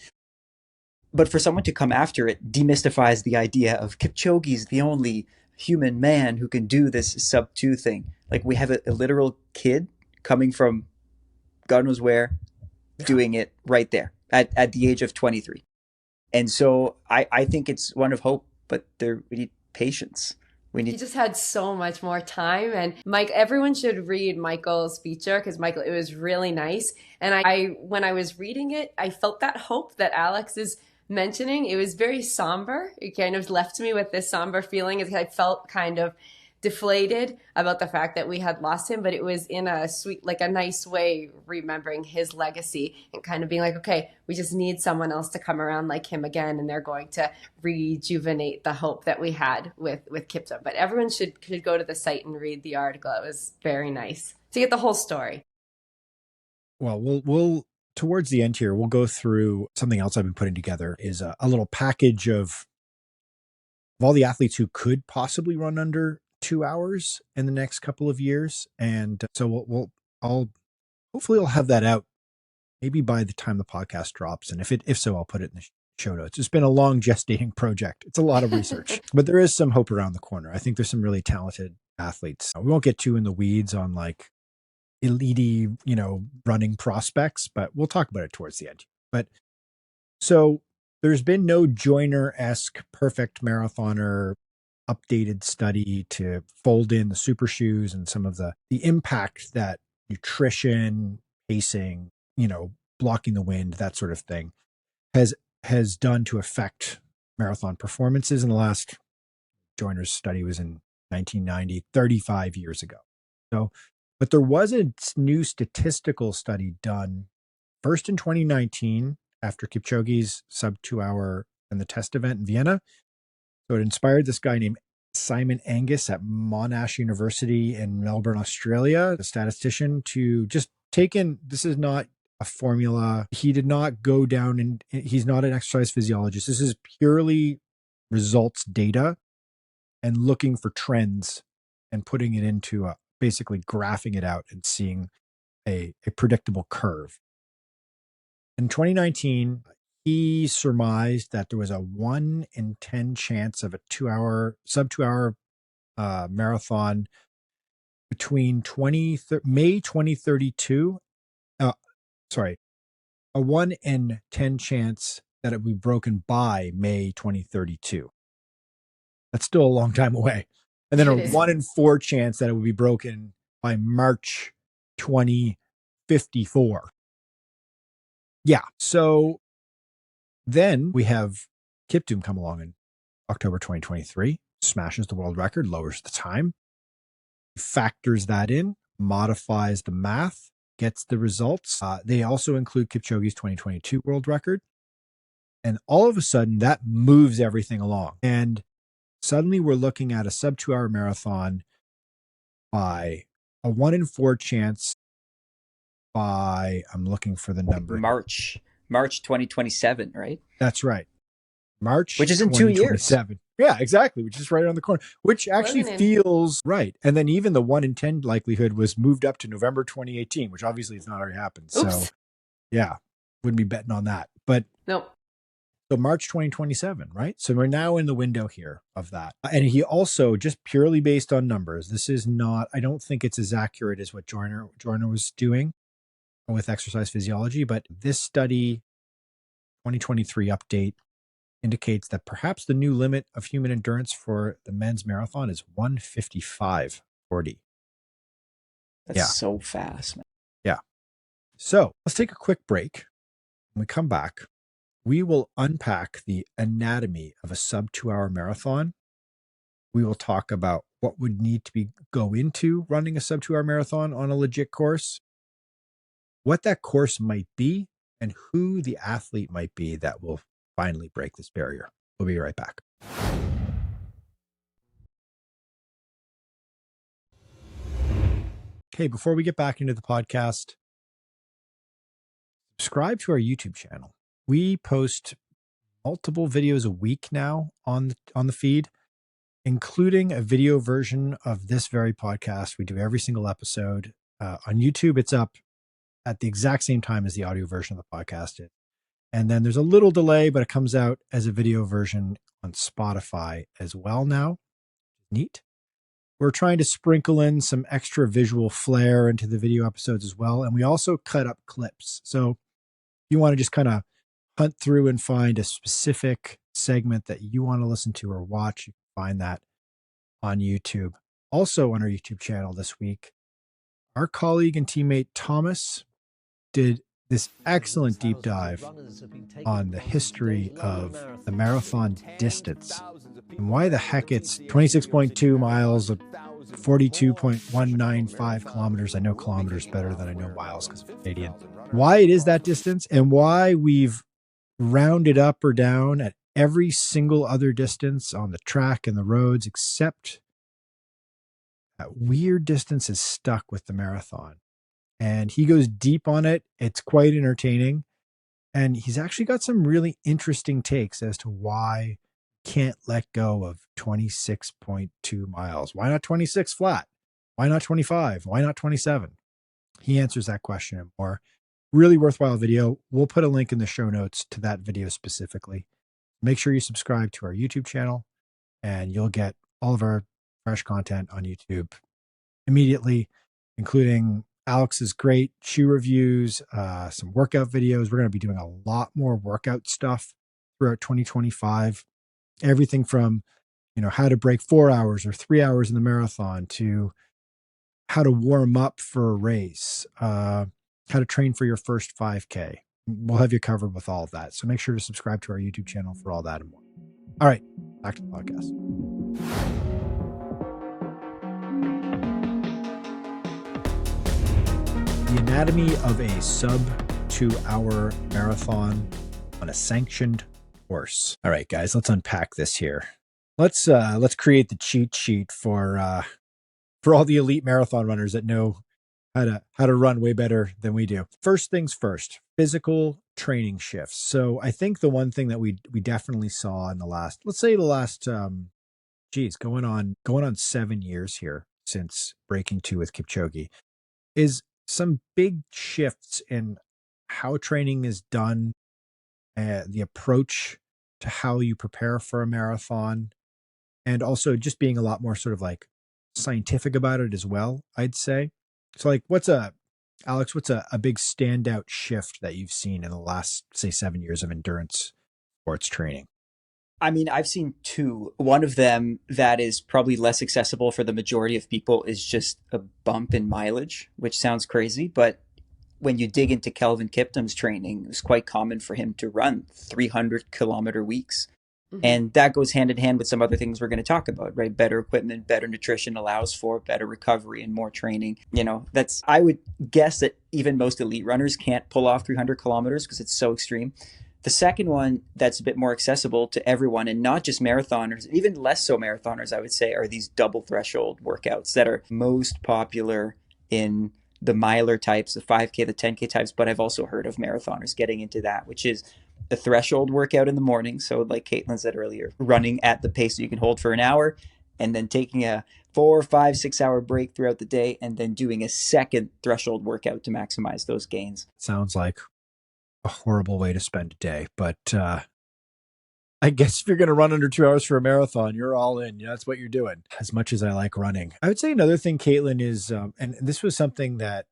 But for someone to come after it demystifies the idea of Kipchoge's the only human man who can do this sub-2 thing. Like, we have a literal kid coming from God knows where, doing it right there at the age of 23. And so I think it's one of hope, but we need patience. He just had so much more time. And Mike, everyone should read Michael's feature, because Michael, it was really nice. And I when I was reading it, I felt that hope that Alex is mentioning. It was very somber. It kind of left me with this somber feeling. I felt kind of deflated about the fact that we had lost him, but it was in a sweet, like a nice way, remembering his legacy and kind of being like, okay, we just need someone else to come around like him again, and they're going to rejuvenate the hope that we had with Kiptum. But everyone should go to the site and read the article. It was very nice to get the whole story. Well, we'll towards the end here, we'll go through something else I've been putting together, is a little package of all the athletes who could possibly run under 2 hours in the next couple of years. And so hopefully I'll have that out maybe by the time the podcast drops. And if so, I'll put it in the show notes. It's been a long gestating project. It's a lot of research, but there is some hope around the corner. I think there's some really talented athletes. We won't get too in the weeds on like elite, running prospects, but we'll talk about it towards the end. But so there's been no Joyner-esque perfect marathoner updated study to fold in the super shoes and some of the impact that nutrition, pacing, blocking the wind, that sort of thing has done to affect marathon performances in the last. Joyner's study was in 1990, 35 years ago. So, but there was a new statistical study done first in 2019 after Kipchoge's sub 2 hour and the test event in Vienna. So it inspired this guy named Simon Angus at Monash University in Melbourne, Australia, a statistician, to just take in, this is not a formula. He did not go down and he's not an exercise physiologist. This is purely results data and looking for trends and putting it into basically graphing it out and seeing a predictable curve. In 2019, he surmised that there was a 1 in 10 chance of a sub 2 hour marathon between May 2032. A 1 in 10 chance that it would be broken by May 2032. That's still a long time away. And then a 1 in 4 chance that it would be broken by March 2054. Yeah. So then we have Kiptum come along in October 2023, smashes the world record, lowers the time, factors that in, modifies the math, gets the results. They also include Kipchoge's 2022 world record. And all of a sudden that moves everything along. And suddenly we're looking at a sub 2 hour marathon by a 1 in 4 chance by, I'm looking for the number. March 2027, right? That's right. March, which is in 2 years. Yeah, exactly. Which is right around the corner, which actually feels right. And then even the 1 in 10 likelihood was moved up to November 2018, which obviously has not already happened. Oops. So yeah, wouldn't be betting on that. But nope. So March 2027, right? So we're now in the window here of that. And he also, just purely based on numbers, this is not, I don't think it's as accurate as what Joyner was doing with exercise physiology, but this study, 2023 update, indicates that perhaps the new limit of human endurance for the men's marathon is 1:55:40. That's so fast, man. Yeah. So let's take a quick break. When we come back, we will unpack the anatomy of a sub 2-hour marathon. We will talk about what would need to go into running a sub 2-hour marathon on a legit course, what that course might be, and who the athlete might be that will finally break this barrier. We'll be right back. Okay, before we get back into the podcast, subscribe to our YouTube channel. We post multiple videos a week now on the feed, including a video version of this very podcast. We do every single episode. On YouTube, it's up at the exact same time as the audio version of the podcast is. And then there's a little delay, but it comes out as a video version on Spotify as well now. Neat. We're trying to sprinkle in some extra visual flair into the video episodes as well. And we also cut up clips. So if you want to just kind of hunt through and find a specific segment that you want to listen to or watch, you can find that on YouTube. Also on our YouTube channel this week, our colleague and teammate Thomas did this excellent deep dive on the history of the marathon distance and why the heck it's 26.2 miles, 42.195 kilometers. I know kilometers better than I know miles because I'm Canadian. Why it is that distance and why we've rounded up or down at every single other distance on the track and the roads, except that weird distance is stuck with the marathon. And he goes deep on it. It's quite entertaining. And he's actually got some really interesting takes as to why you can't let go of 26.2 miles. Why not 26 flat? Why not 25? Why not 27? He answers that question and more. Really worthwhile video. We'll put a link in the show notes to that video specifically. Make sure you subscribe to our YouTube channel and you'll get all of our fresh content on YouTube immediately, including Alex's great shoe reviews, some workout videos. We're going to be doing a lot more workout stuff throughout 2025. Everything from, how to break 4 hours or 3 hours in the marathon to how to warm up for a race, how to train for your first 5K. We'll have you covered with all of that. So make sure to subscribe to our YouTube channel for all that and more. All right, back to the podcast. The anatomy of a sub 2-hour marathon on a sanctioned course. All right, guys, let's unpack this here. Let's create the cheat sheet for all the elite marathon runners that know how to run way better than we do. First things first, physical training shifts. So I think the one thing that we definitely saw in the last, going on 7 years here since breaking 2 with Kipchoge, is some big shifts in how training is done, the approach to how you prepare for a marathon, and also just being a lot more sort of like scientific about it as well, I'd say. So like, Alex, what's a big standout shift that you've seen in the last, say, 7 years of endurance sports training? I mean, I've seen 2. One of them that is probably less accessible for the majority of people is just a bump in mileage, which sounds crazy. But when you dig into Kelvin Kiptum's training, it was quite common for him to run 300-kilometer weeks. Mm-hmm. And that goes hand in hand with some other things we're going to talk about, right? Better equipment, better nutrition allows for better recovery and more training. I would guess that even most elite runners can't pull off 300 kilometers because it's so extreme. The second one that's a bit more accessible to everyone and not just marathoners, even less so marathoners, I would say, are these double threshold workouts that are most popular in the miler types, the 5K, the 10K types. But I've also heard of marathoners getting into that, which is a threshold workout in the morning. So like Katelyn said earlier, running at the pace that you can hold for an hour and then taking a 4, 5, 6 hour break throughout the day and then doing a second threshold workout to maximize those gains. Sounds like a horrible way to spend a day, but I guess if you're going to run under 2 hours for a marathon, you're all in. That's what you're doing. As much as I like running, I would say another thing, Katelyn, is, and this was something that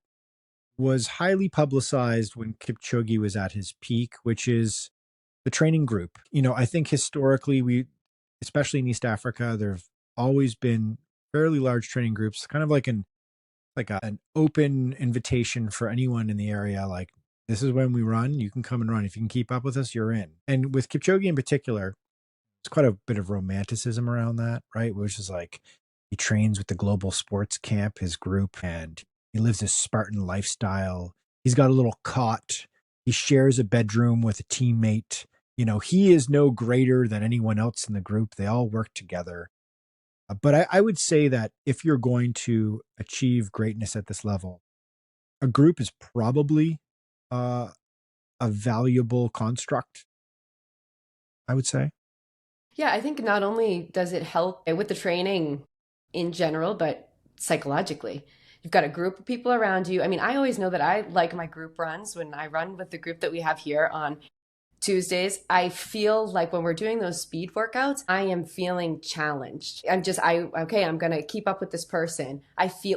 was highly publicized when Kipchoge was at his peak, which is the training group. I think historically, especially in East Africa, there have always been fairly large training groups, kind of like like an open invitation for anyone in the area. Like, this is when we run. You can come and run. If you can keep up with us, you're in. And with Kipchoge in particular, there's quite a bit of romanticism around that, right? Which is like, he trains with the Global Sports Camp, his group, and he lives this Spartan lifestyle. He's got a little cot. He shares a bedroom with a teammate. You know, he is no greater than anyone else in the group. They all work together. But I would say that if you're going to achieve greatness at this level, a group is probably a valuable construct, I would say. Yeah, I think not only does it help with the training in general, but psychologically. You've got a group of people around you. I mean, I always know that I like my group runs. When I run with the group that we have here on Tuesdays, I feel like when we're doing those speed workouts, I am feeling challenged. I'm going to keep up with this person.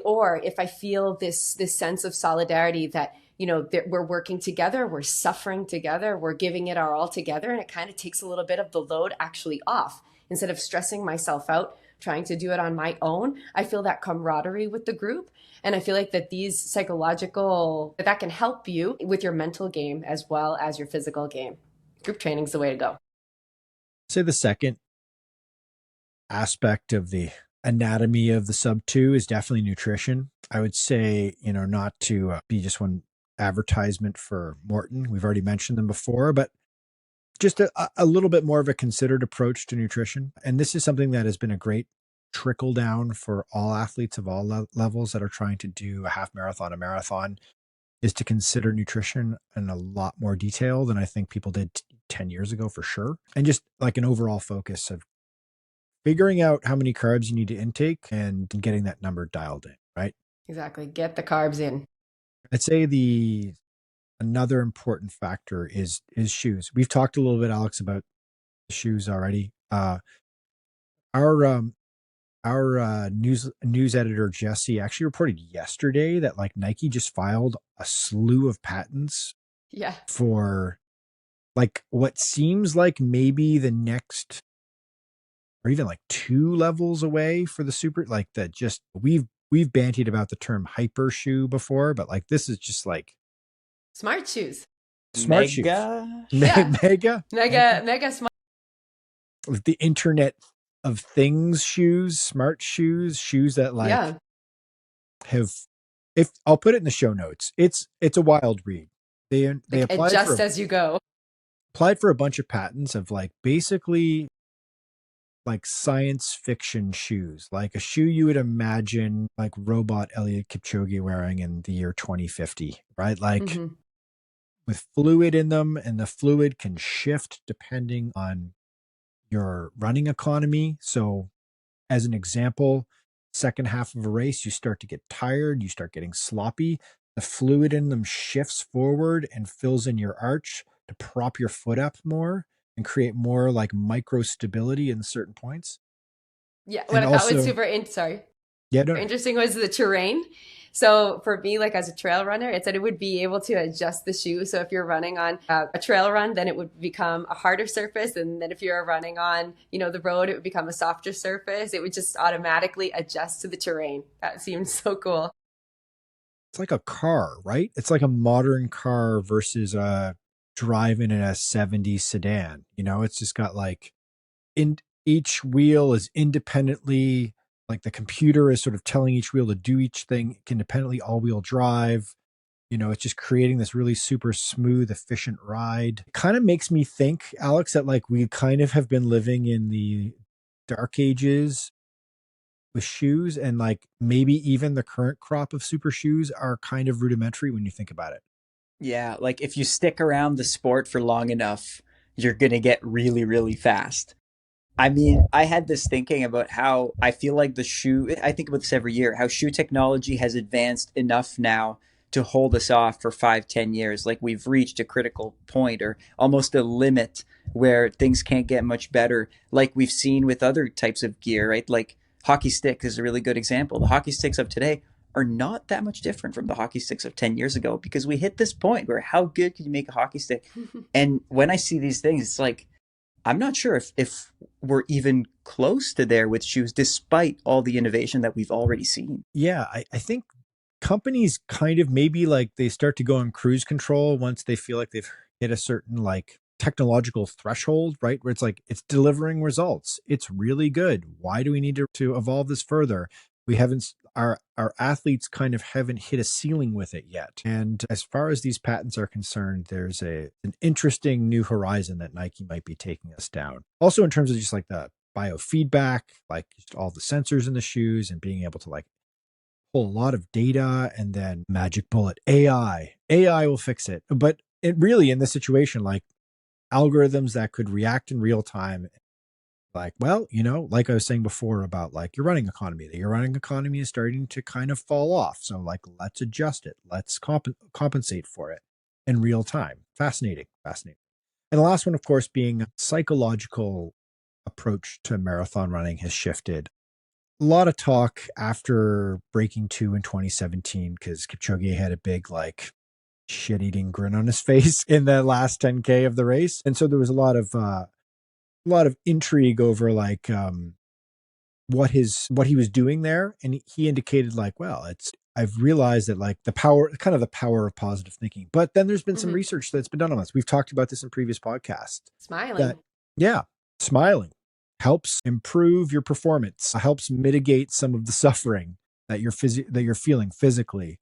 Or if I feel this sense of solidarity that, you know, that we're working together, we're suffering together, we're giving it our all together, and it kind of takes a little bit of the load actually off. Instead of stressing myself out, trying to do it on my own, I feel that camaraderie with the group. And I feel like that that can help you with your mental game as well as your physical game. Group training is the way to go. I'd say the second aspect of the anatomy of the sub 2 is definitely nutrition. I would say, you know, not to be just one advertisement for Morton. We've already mentioned them before, but just a little bit more of a considered approach to nutrition. And this is something that has been a great trickle down for all athletes of all levels that are trying to do a half marathon, a marathon, is to consider nutrition in a lot more detail than I think people did 10 years ago, for sure. And just like an overall focus of figuring out how many carbs you need to intake and getting that number dialed in, right? Exactly. Get the carbs in. I'd say another important factor is shoes. We've talked a little bit, Alex, about shoes already. Our news editor Jesse actually reported yesterday that like Nike just filed a slew of patents. Yeah. For like what seems like maybe the next, or even like 2 levels away for the super, like that. Just we've bantied about the term hyper shoe before, but like this is just like smart shoes. Smart shoes. Mega Smart. The Internet of Things shoes, smart shoes that like have, if I'll put it in the show notes, it's a wild read. They applied adjust as you go. Applied for a bunch of patents of like basically like science fiction shoes, like a shoe you would imagine like robot Eliud Kipchoge wearing in the year 2050, right? Like with fluid in them, and the fluid can shift depending on your running economy. So as an example, second half of a race, you start to get tired, you start getting sloppy. The fluid in them shifts forward and fills in your arch to prop your foot up more and create more like micro stability in certain points. Yeah. What I thought was super interesting was the terrain. So for me, like as a trail runner, it said it would be able to adjust the shoe. So if you're running on a trail run, then it would become a harder surface. And then if you're running on, you know, the road, it would become a softer surface. It would just automatically adjust to the terrain. That seems so cool. It's like a car, right? It's like a modern car versus driving in a 70s sedan. You know, it's just got like each wheel is independently, like the computer is sort of telling each wheel to do each thing independently, all-wheel drive. You know, it's just creating this really super smooth, efficient ride. It kind of makes me think, Alex, that like we kind of have been living in the dark ages with shoes, and like maybe even the current crop of super shoes are kind of rudimentary when you think about it. Yeah, like if you stick around the sport for long enough, you're going to get really, really fast. I mean, I had this thinking about how I feel like I think about this every year, how shoe technology has advanced enough now to hold us off for 5-10 years. Like we've reached a critical point or almost a limit where things can't get much better. Like we've seen with other types of gear, right? Like hockey stick is a really good example. The hockey sticks of today are not that much different from the hockey sticks of 10 years ago, because we hit this point where how good can you make a hockey stick? And when I see these things, it's like, I'm not sure if we're even close to there with shoes, despite all the innovation that we've already seen. Yeah, I think companies kind of maybe like they start to go on cruise control once they feel like they've hit a certain like technological threshold, right? Where it's like, it's delivering results. It's really good. Why do we need to evolve this further? We haven't, our athletes kind of haven't hit a ceiling with it yet. And as far as these patents are concerned, there's an interesting new horizon that Nike might be taking us down. Also in terms of just like the biofeedback, like just all the sensors in the shoes and being able to like pull a lot of data, and then magic bullet AI will fix it. But it really, in this situation, like algorithms that could react in real time, like, well, like I was saying before about like your running economy, that your running economy is starting to kind of fall off. So like, let's adjust it. Let's compensate for it in real time. Fascinating. And the last one, of course, being a psychological approach to marathon running has shifted. A lot of talk after breaking 2 in 2017 because Kipchoge had a big like shit-eating grin on his face in the last 10K of the race, and so there was a lot of intrigue over like what he was doing there, and he indicated like, well, I've realized that like the power of positive thinking. But then there's been some research that's been done on this. We've talked about this in previous podcasts. Smiling helps improve your performance, helps mitigate some of the suffering that you're feeling physically.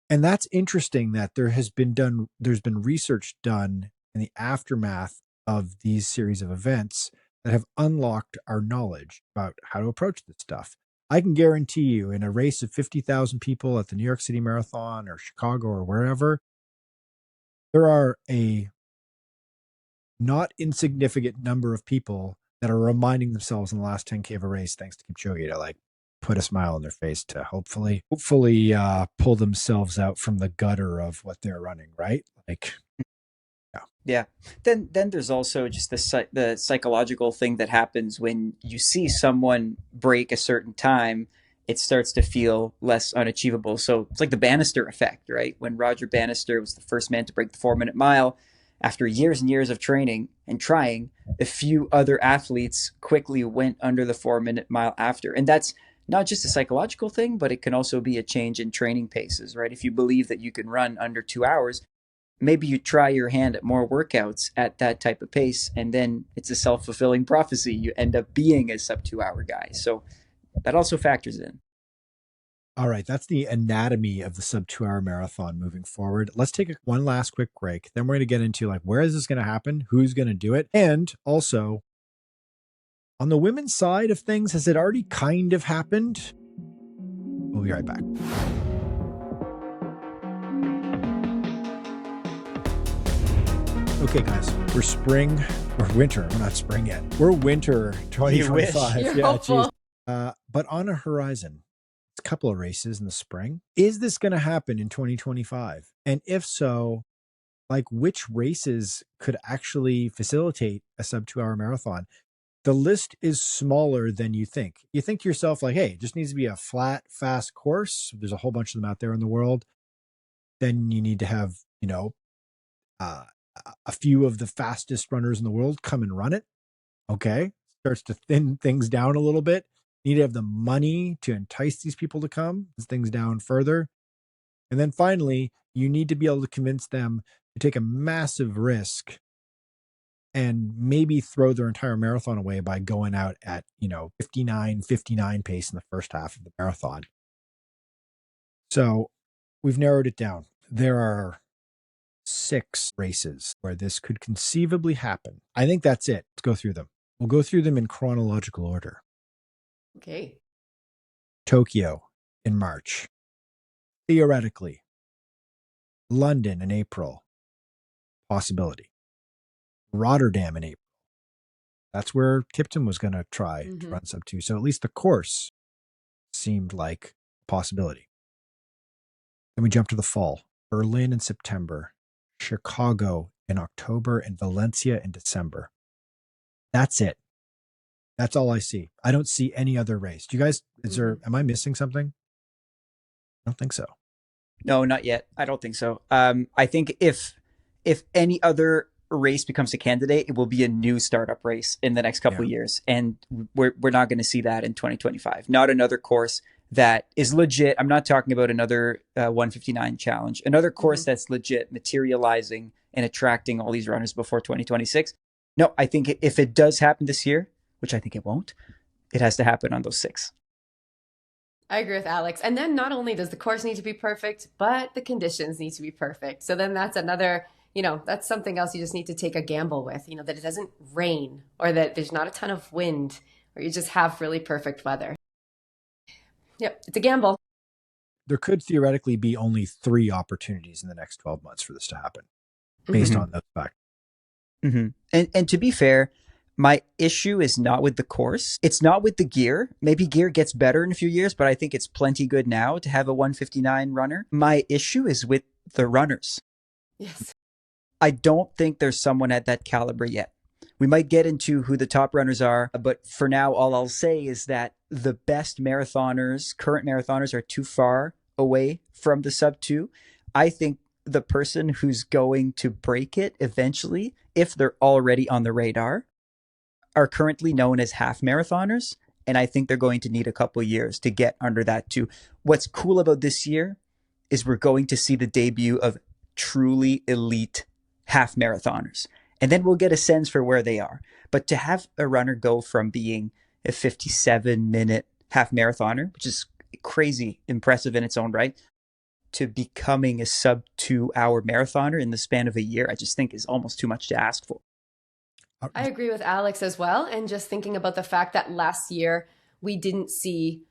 And that's interesting that there's been research done in the aftermath of these series of events that have unlocked our knowledge about how to approach this stuff. I can guarantee you, in a race of 50,000 people at the New York City Marathon or Chicago or wherever, there are a not insignificant number of people that are reminding themselves in the last 10K of a race, thanks to Kipchoge, to like put a smile on their face, to hopefully pull themselves out from the gutter of what they're running, right? Like, yeah. Then there's also just the psychological thing that happens when you see someone break a certain time. It starts to feel less unachievable. So it's like the Bannister effect, right? When Roger Bannister was the first man to break the 4-minute mile, after years and years of training and trying, a few other athletes quickly went under the 4-minute mile after. And that's not just a psychological thing, but it can also be a change in training paces, right? If you believe that you can run under 2 hours, maybe you try your hand at more workouts at that type of pace, and then it's a self-fulfilling prophecy. You end up being a sub 2 hour guy. So that also factors in. All right, that's the anatomy of the sub 2 hour marathon moving forward. Let's take one last quick break. Then we're going to get into like, where is this going to happen? Who's going to do it? And also, on the women's side of things, has it already kind of happened? We'll be right back. Okay, guys, we're winter. We're not spring yet. We're winter 2025. Yeah, geez. But on a horizon, a couple of races in the spring. Is this going to happen in 2025? And if so, like, which races could actually facilitate a sub 2 hour marathon? The list is smaller than you think. You think to yourself, like, hey, it just needs to be a flat, fast course. There's a whole bunch of them out there in the world. Then you need to have, a few of the fastest runners in the world come and run it. Okay. Starts to thin things down a little bit. You need to have the money to entice these people to come, things down further. And then finally, you need to be able to convince them to take a massive risk and maybe throw their entire marathon away by going out at, 59 pace in the first half of the marathon. So we've narrowed it down. There are 6 races where this could conceivably happen. I think that's it. Let's go through them. We'll go through them in chronological order. Okay. Tokyo in March. Theoretically. London in April. Possibility. Rotterdam in April. That's where Kiptum was going to try to run sub 2. So at least the course seemed like a possibility. Then we jump to the fall. Berlin in September. Chicago in October, and Valencia in December. That's it. That's all I see. I don't see any other race. Do you guys, am I missing something? I don't think so. No, not yet. I don't think so. I think if any other race becomes a candidate, it will be a new startup race in the next couple of years. And we're not going to see that in 2025. Not another course that is legit. I'm not talking about another 159 challenge, another course that's legit, materializing and attracting all these runners before 2026. No, I think if it does happen this year, which I think it won't, it has to happen on those 6. I agree with Alex. And then not only does the course need to be perfect, but the conditions need to be perfect. So then that's another, that's something else you just need to take a gamble with, that it doesn't rain or that there's not a ton of wind or you just have really perfect weather. Yep, it's a gamble. There could theoretically be only 3 opportunities in the next 12 months for this to happen based on those factors. And to be fair, my issue is not with the course. It's not with the gear. Maybe gear gets better in a few years, but I think it's plenty good now to have a 159 runner. My issue is with the runners. Yes. I don't think there's someone at that caliber yet. We might get into who the top runners are, but for now, all I'll say is that the best marathoners, current marathoners, are too far away from the sub 2. I think the person who's going to break it eventually, if they're already on the radar, are currently known as half marathoners. And I think they're going to need a couple years to get under that too. What's cool about this year is we're going to see the debut of truly elite half marathoners. And then we'll get a sense for where they are. But to have a runner go from being a 57-minute half marathoner, which is crazy impressive in its own right, to becoming a sub 2-hour marathoner in the span of a year, I just think is almost too much to ask for. I agree with Alex as well. And just thinking about the fact that last year we didn't see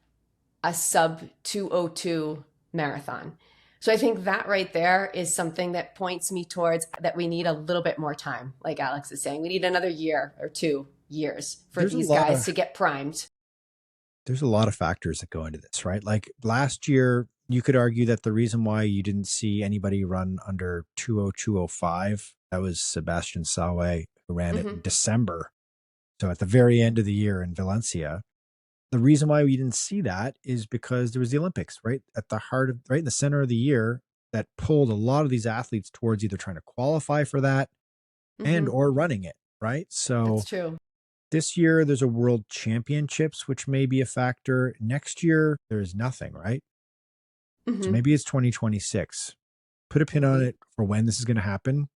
a sub 202 marathon. So I think that right there is something that points me towards that we need a little bit more time. Like Alex is saying, we need another year or 2 years for these guys to get primed. There's a lot of factors that go into this, right? Like last year, you could argue that the reason why you didn't see anybody run under 20205, that was Sebastian Sawe, who ran it in December. So at the very end of the year in Valencia. The reason why we didn't see that is because there was the Olympics, right? At the heart of, right in the center of the year, that pulled a lot of these athletes towards either trying to qualify for that and or running it, right? So that's true. This year there's a world championships, which may be a factor. Next year, there's nothing, right? So maybe it's 2026. Put a pin on it for when this is going to happen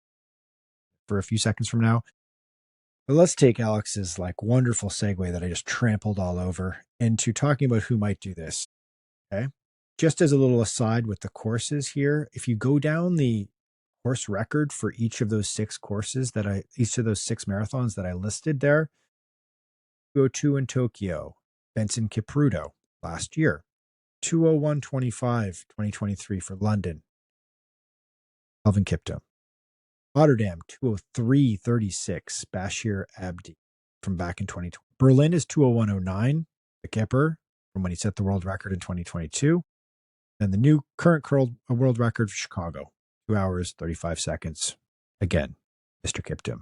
for a few seconds from now. But let's take Alex's wonderful segue that I just trampled all over into talking about who might do this. Okay. Just as a little aside with the courses here, if you go down the course record for each of those 6 courses each of those 6 marathons that I listed there, 202 in Tokyo, Benson Kipruto last year, 201.25, 2023 for London, Kelvin Kiptum. Rotterdam, 203.36, Bashir Abdi from back in 2020. Berlin is 201.09, the Kipper from when he set the world record in 2022. And the new current world record for Chicago, 2 hours, 35 seconds. Again, Mr. Kiptum.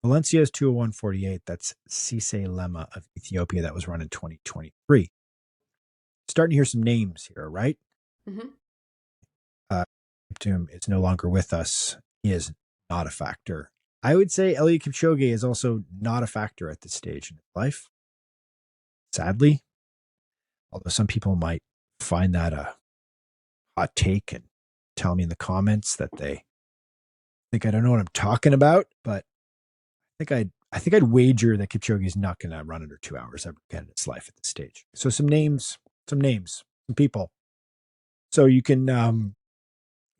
Valencia is 201.48. That's Cisse Lema of Ethiopia. That was run in 2023. Starting to hear some names here, right? Kiptum is no longer with us. He is not a factor. I would say Eliud Kipchoge is also not a factor at this stage in his life. Sadly, although some people might find that a hot take and tell me in the comments that they think I don't know what I'm talking about, but I think I'd wager that Kipchoge is not going to run under 2 hours ever again in his life at this stage. So some names, some people. So you can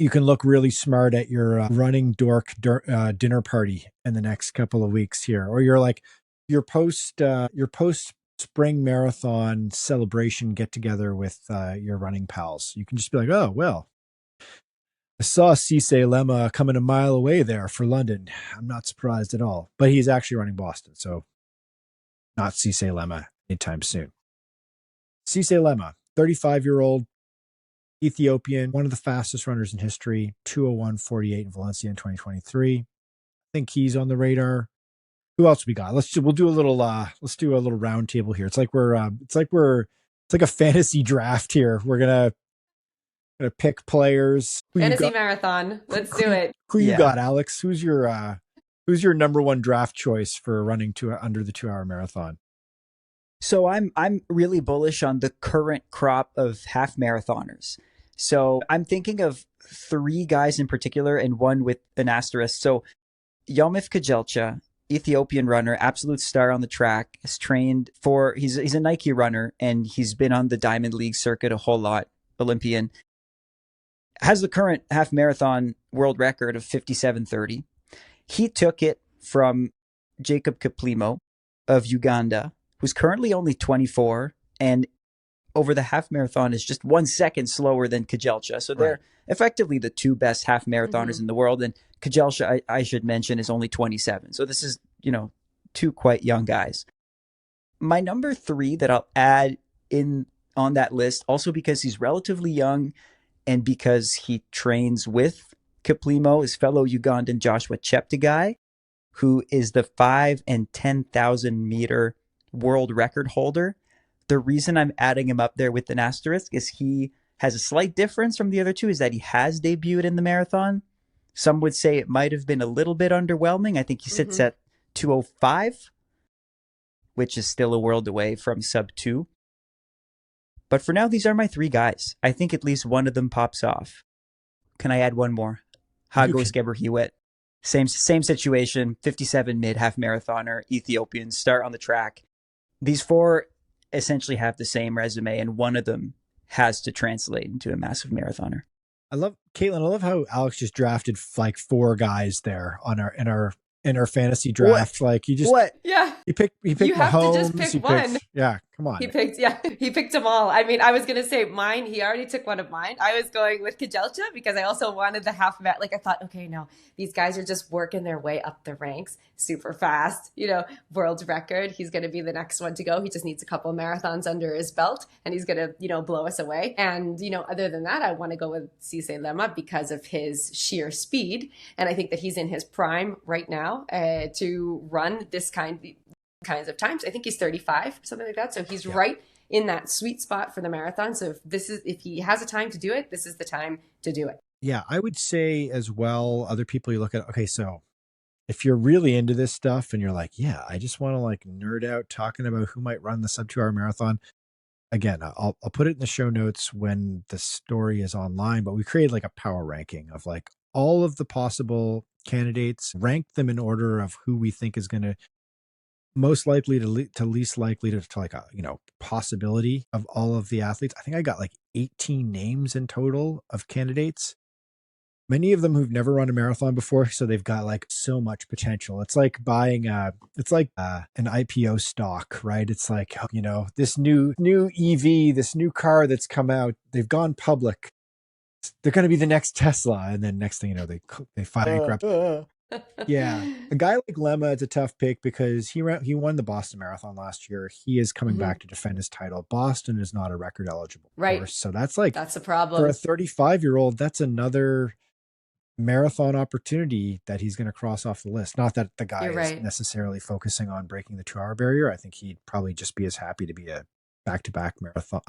look really smart at your running dork dinner party in the next couple of weeks here, or your post spring marathon celebration get together with your running pals. You can just be like, oh well, I saw Cisse Lema coming a mile away there for London. I'm not surprised at all, but he's actually running Boston, so not Cisse Lema anytime soon. Cisse Lema, 35-year-old. Ethiopian, one of the fastest runners in history, 201.48 in Valencia in 2023. I think he's on the radar. Who else we got? Let's do a little round table here. It's like a fantasy draft here. We're gonna pick players. Fantasy marathon. Let's do it. Who you got, Alex? Who's your number one draft choice for running under the 2 hour marathon? So I'm really bullish on the current crop of half marathoners. So I'm thinking of three guys in particular and one with an asterisk. So Yomif Kajelcha, Ethiopian runner, absolute star on the track, has trained for he's a Nike runner and he's been on the Diamond League circuit a whole lot, Olympian. Has the current half marathon world record of 57:30. He took it from Jacob Kiplimo of Uganda, who's currently only 24 and over the half marathon is just 1 second slower than Kajelcha. So they're effectively the two best half marathoners in the world. And Kajelcha, I should mention, is only 27. So this is, two quite young guys. My number three that I'll add in on that list, also because he's relatively young and because he trains with Kiplimo, is fellow Ugandan Joshua Cheptegei, who is the 5 and 10,000 meter world record holder. The reason I'm adding him up there with an asterisk is he has a slight difference from the other two, is that he has debuted in the marathon. Some would say it might have been a little bit underwhelming. I think he sits at 2:05, which is still a world away from sub 2. But for now, these are my three guys. I think at least one of them pops off. Can I add one more? Hagos Geberhiwet. Same situation, 57 mid, half marathoner, Ethiopian, start on the track. These four essentially have the same resume, and one of them has to translate into a massive marathoner. I love Katelyn. I love how Alex just drafted like four guys there on in our fantasy draft. What? Like you just Yeah. He picked You have Mahomes, to just pick one. Yeah, come on. He picked them all. I mean, I was going to say mine. He already took one of mine. I was going with Kajelcha because I also wanted the half mat. Like I thought, okay, no, these guys are just working their way up the ranks super fast, world record. He's going to be the next one to go. He just needs a couple of marathons under his belt and he's going to, blow us away. And, other than that, I want to go with Cisse Lema because of his sheer speed. And I think that he's in his prime right now to run this kinds of times. I think he's 35, something like that. So he's right in that sweet spot for the marathon. So if he has a time to do it, this is the time to do it. Yeah, I would say as well, other people you look at, okay, so if you're really into this stuff and you're like, yeah, I just want to like nerd out talking about who might run the sub 2 hour marathon. Again, I'll put it in the show notes when the story is online, but we created like a power ranking of like all of the possible candidates, rank them in order of who we think is going to most likely to least likely to like a possibility of all of the athletes. I think I got like 18 names in total of candidates, many of them who've never run a marathon before, so they've got like so much potential. It's like buying an IPO stock, right? It's like, this new EV, this new car that's come out, they've gone public, they're going to be the next Tesla, and then next thing you know, they file bankrupt. Yeah, a guy like Lema, it's a tough pick because he won the Boston Marathon last year. He is coming back to defend his title. Boston is not a record eligible course, so that's a problem for a 35-year-old. That's another marathon opportunity that he's going to cross off the list. Not that the guy is necessarily focusing on breaking the 2-hour barrier. I think he'd probably just be as happy to be a back-to-back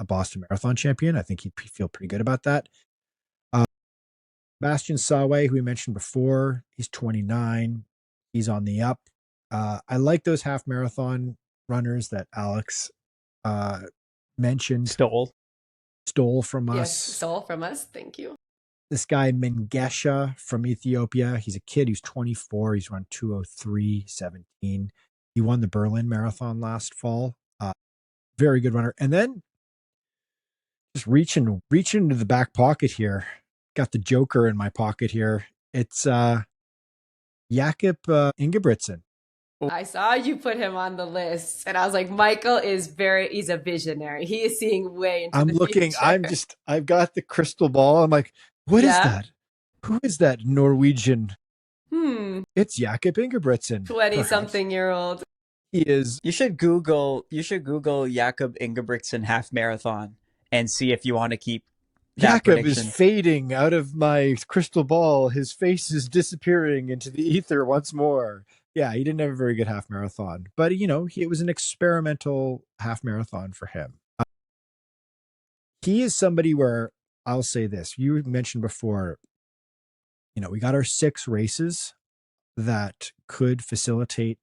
Boston Marathon champion. I think he'd feel pretty good about that. Bastian Sawe, who we mentioned before, he's 29. He's on the up. I like those half marathon runners that Alex mentioned. Stole from us. Yes, stole from us. Thank you. This guy Mengesha from Ethiopia. He's a kid who's 24. He's run 2:03:17. He won the Berlin Marathon last fall. Very good runner. And then just reaching into the back pocket here. Got the Joker in my pocket here. It's Jakob Ingebrigtsen. I saw you put him on the list, and I was like, Michael he's a visionary. He is seeing way into the future. I've got the crystal ball. I'm like, what is that? Who is that Norwegian? It's Jakob Ingebrigtsen. 20-something-year-old. He is. You should Google Jakob Ingebrigtsen half marathon and see if you want to keep Jakob is fading out of my crystal ball. His face is disappearing into the ether once more. Yeah, he didn't have a very good half marathon, but it was an experimental half marathon for him. He is somebody where I'll say this. You mentioned before, we got our 6 races that could facilitate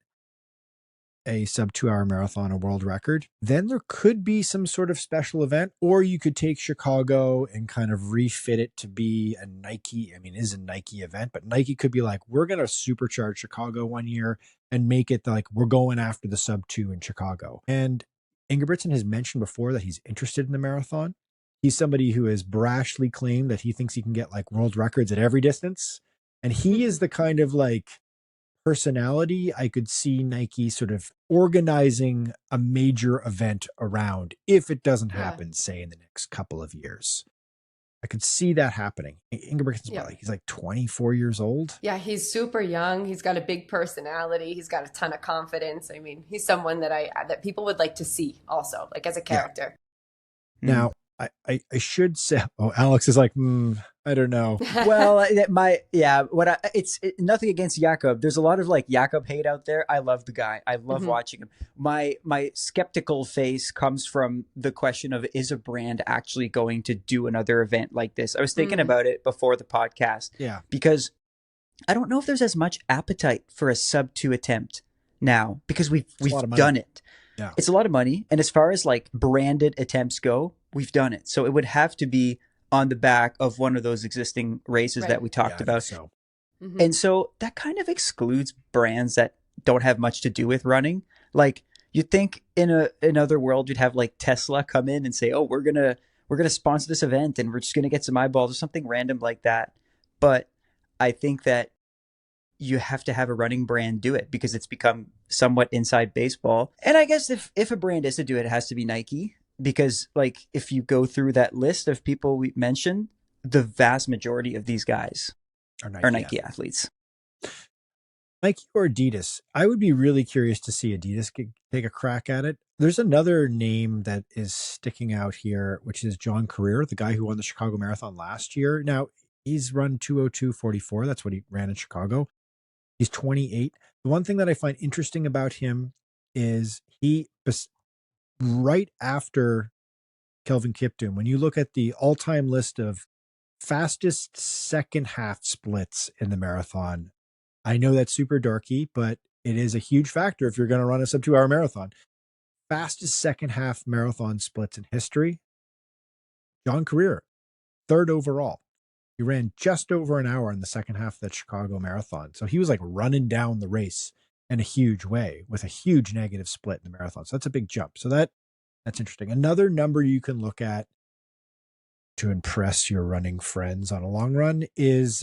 a sub 2 hour marathon a world record, then there could be some sort of special event, or you could take Chicago and kind of refit it to be a Nike. I mean, it is a Nike event, but Nike could be like, we're going to supercharge Chicago one year and make it like we're going after the sub 2 in Chicago. And Ingebrigtsen has mentioned before that he's interested in the marathon. He's somebody who has brashly claimed that he thinks he can get like world records at every distance. And he is the kind of like personality I could see Nike sort of organizing a major event around if it doesn't happen, say in the next couple of years. I could see that happening. Ingebrigtsen's like, he's like 24 years old. Yeah, he's super young. He's got a big personality. He's got a ton of confidence. I mean, he's someone that people would like to see also, like as a character. Yeah. Now, I should say, Alex is like, I don't know. Well, it's nothing against Jakob. There's a lot of like Jakob hate out there. I love the guy. I love watching him. My skeptical face comes from the question of, is a brand actually going to do another event like this? I was thinking about it before the podcast. Yeah. Because I don't know if there's as much appetite for a sub 2 attempt now, because we've done it. Yeah. It's a lot of money. And as far as like branded attempts go, we've done it. So it would have to be on the back of one of those existing races that we talked about. So. And so that kind of excludes brands that don't have much to do with running. Like you'd think in another world, you'd have like Tesla come in and say, oh, we're going to sponsor this event and we're just going to get some eyeballs or something random like that. But I think that you have to have a running brand do it because it's become somewhat inside baseball. And I guess if a brand is to do it, it has to be Nike. Because like if you go through that list of people we mentioned, the vast majority of these guys are Nike athletes. Nike or Adidas? I would be really curious to see Adidas take a crack at it. There's another name that is sticking out here, which is John Career, the guy who won the Chicago Marathon last year. Now, he's run 2:02:44. That's what he ran in Chicago. He's 28. The one thing that I find interesting about him is right after Kelvin Kiptum, when you look at the all-time list of fastest second half splits in the marathon, I know that's super dorky, but it is a huge factor if you're going to run a sub 2 hour marathon. Fastest second half marathon splits in history, John Career, third overall. He ran just over an hour in the second half of that Chicago Marathon. So he was like running down the race in a huge way with a huge negative split in the marathon. So that's a big jump. So that's interesting. Another number you can look at to impress your running friends on a long run is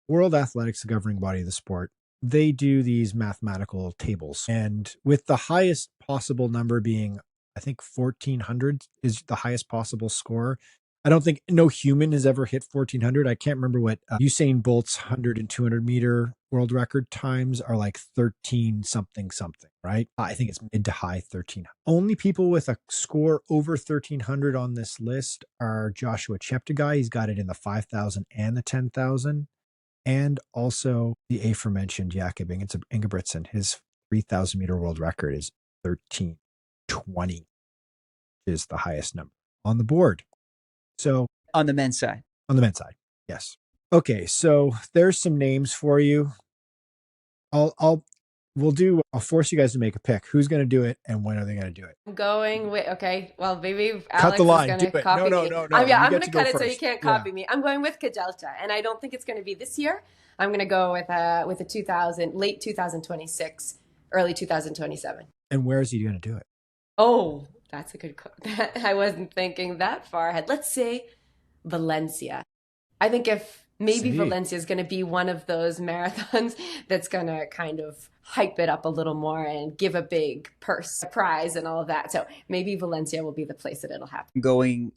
World Athletics, the governing body of the sport. They do these mathematical tables. And with the highest possible number being, I think 1,400 is the highest possible score. I don't think no human has ever hit 1,400. I can't remember what Usain Bolt's 100 and 200 meter world record times are, like 13 something, right? I think it's mid to high 13. Only people with a score over 1,300 on this list are Joshua Cheptegei. He's got it in the 5,000 and the 10,000. And also the aforementioned Jakob Ingebrigtsen. His 3,000 meter world record is 13:20, is the highest number on the board. So on the men's side. On the men's side, yes. Okay, so there's some names for you. I'll force you guys to make a pick. Who's going to do it and when are they going to do it? I'm going with, okay, well, maybe Cut Alex the line. is going to copy me. No. I'm going to cut it so you can't copy me. I'm going with Kjelcha, and I don't think it's going to be this year. I'm going to go with a late 2026, early 2027. And where is he going to do it? Oh, that's a good I wasn't thinking that far ahead. Let's say Valencia. I think Valencia is going to be one of those marathons that's going to kind of hype it up a little more and give a big prize and all of that. So maybe Valencia will be the place that it'll happen. I'm going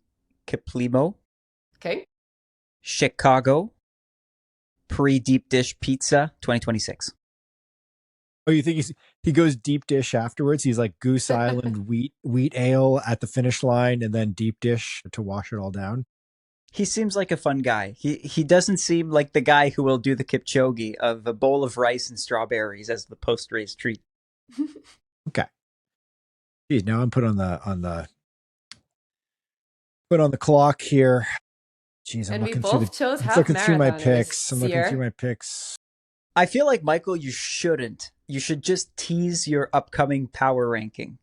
Kiplimo. Okay. Chicago. Pre-deep dish pizza 2026. Oh, you think he goes deep dish afterwards? He's like Goose Island wheat ale at the finish line and then deep dish to wash it all down? He seems like a fun guy. He doesn't seem like the guy who will do the Kipchoge of a bowl of rice and strawberries as the post-race treat. Okay. Geez, now I'm put on the clock here. Jeez, I'm looking through my picks. I feel like, Michael, you shouldn't you should just tease your upcoming power ranking,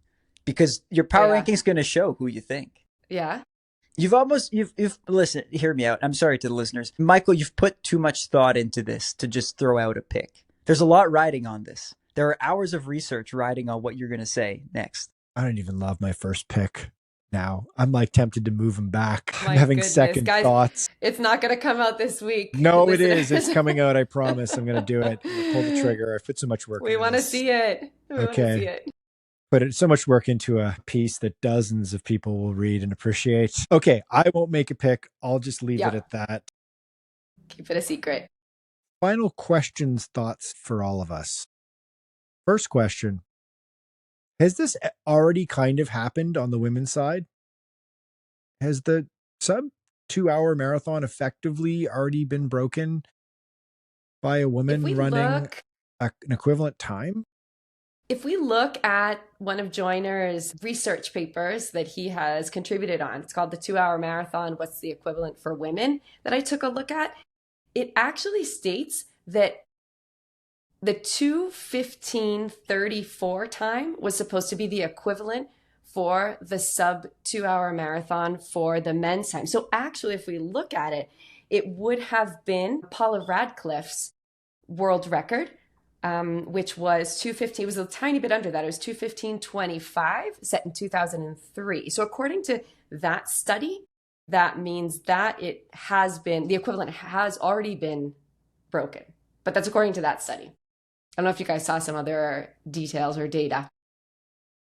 because your power ranking is going to show who you think. Yeah. You've listen, hear me out. I'm sorry to the listeners. Michael, you've put too much thought into this to just throw out a pick. There's a lot riding on this. There are hours of research riding on what you're going to say next. I don't even love my first pick now. I'm like tempted to move him back. My I'm having goodness, second guys, thoughts. It's not going to come out this week. No, listeners. It is. It's coming out. I promise. I'm going to do it. Pull the trigger. I put so much work. We want to see it. We want to see it. Put so much work into a piece that dozens of people will read and appreciate. Okay, I won't make a pick. I'll just leave it at that. Keep it a secret. Final questions, thoughts for all of us. First question. Has this already kind of happened on the women's side? Has the sub 2-hour marathon effectively already been broken by a woman running an equivalent time? If we look at one of Joyner's research papers that he has contributed on, it's called the 2-Hour Marathon, What's the Equivalent for Women, that I took a look at, it actually states that the 2:15:34 time was supposed to be the equivalent for the sub 2-hour marathon for the men's time. So actually, if we look at it, it would have been Paula Radcliffe's world record, which was 2:15. It was a tiny bit under that. It was 2:15:25, set in 2003. So according to that study, that means that it has been, the equivalent has already been broken. But that's according to that study. I don't know if you guys saw some other details or data.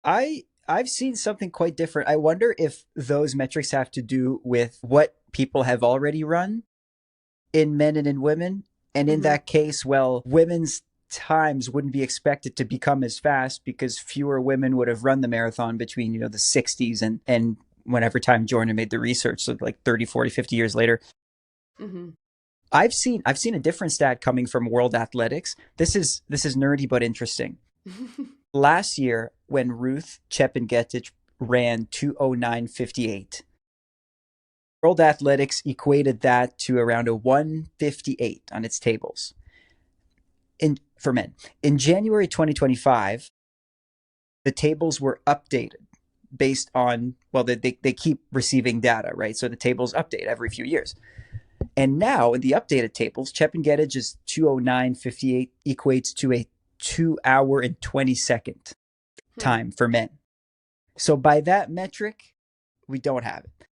I've seen something quite different. I wonder if those metrics have to do with what people have already run in men and in women. And in that case, well, women's times wouldn't be expected to become as fast because fewer women would have run the marathon between, the 60s and whenever time Joyner made the research, so like 30, 40, 50 years later. Mm-hmm. I've seen a different stat coming from World Athletics. This is nerdy but interesting. Last year, when Ruth Chepngetich ran 2:09:58, World Athletics equated that to around a 1:58 on its tables. For men. In January 2025, the tables were updated based on, well, they keep receiving data, right? So the tables update every few years. And now in the updated tables, Chepngetich's 2:09:58 equates to a 2-hour and 20-second time for men. So by that metric, we don't have it.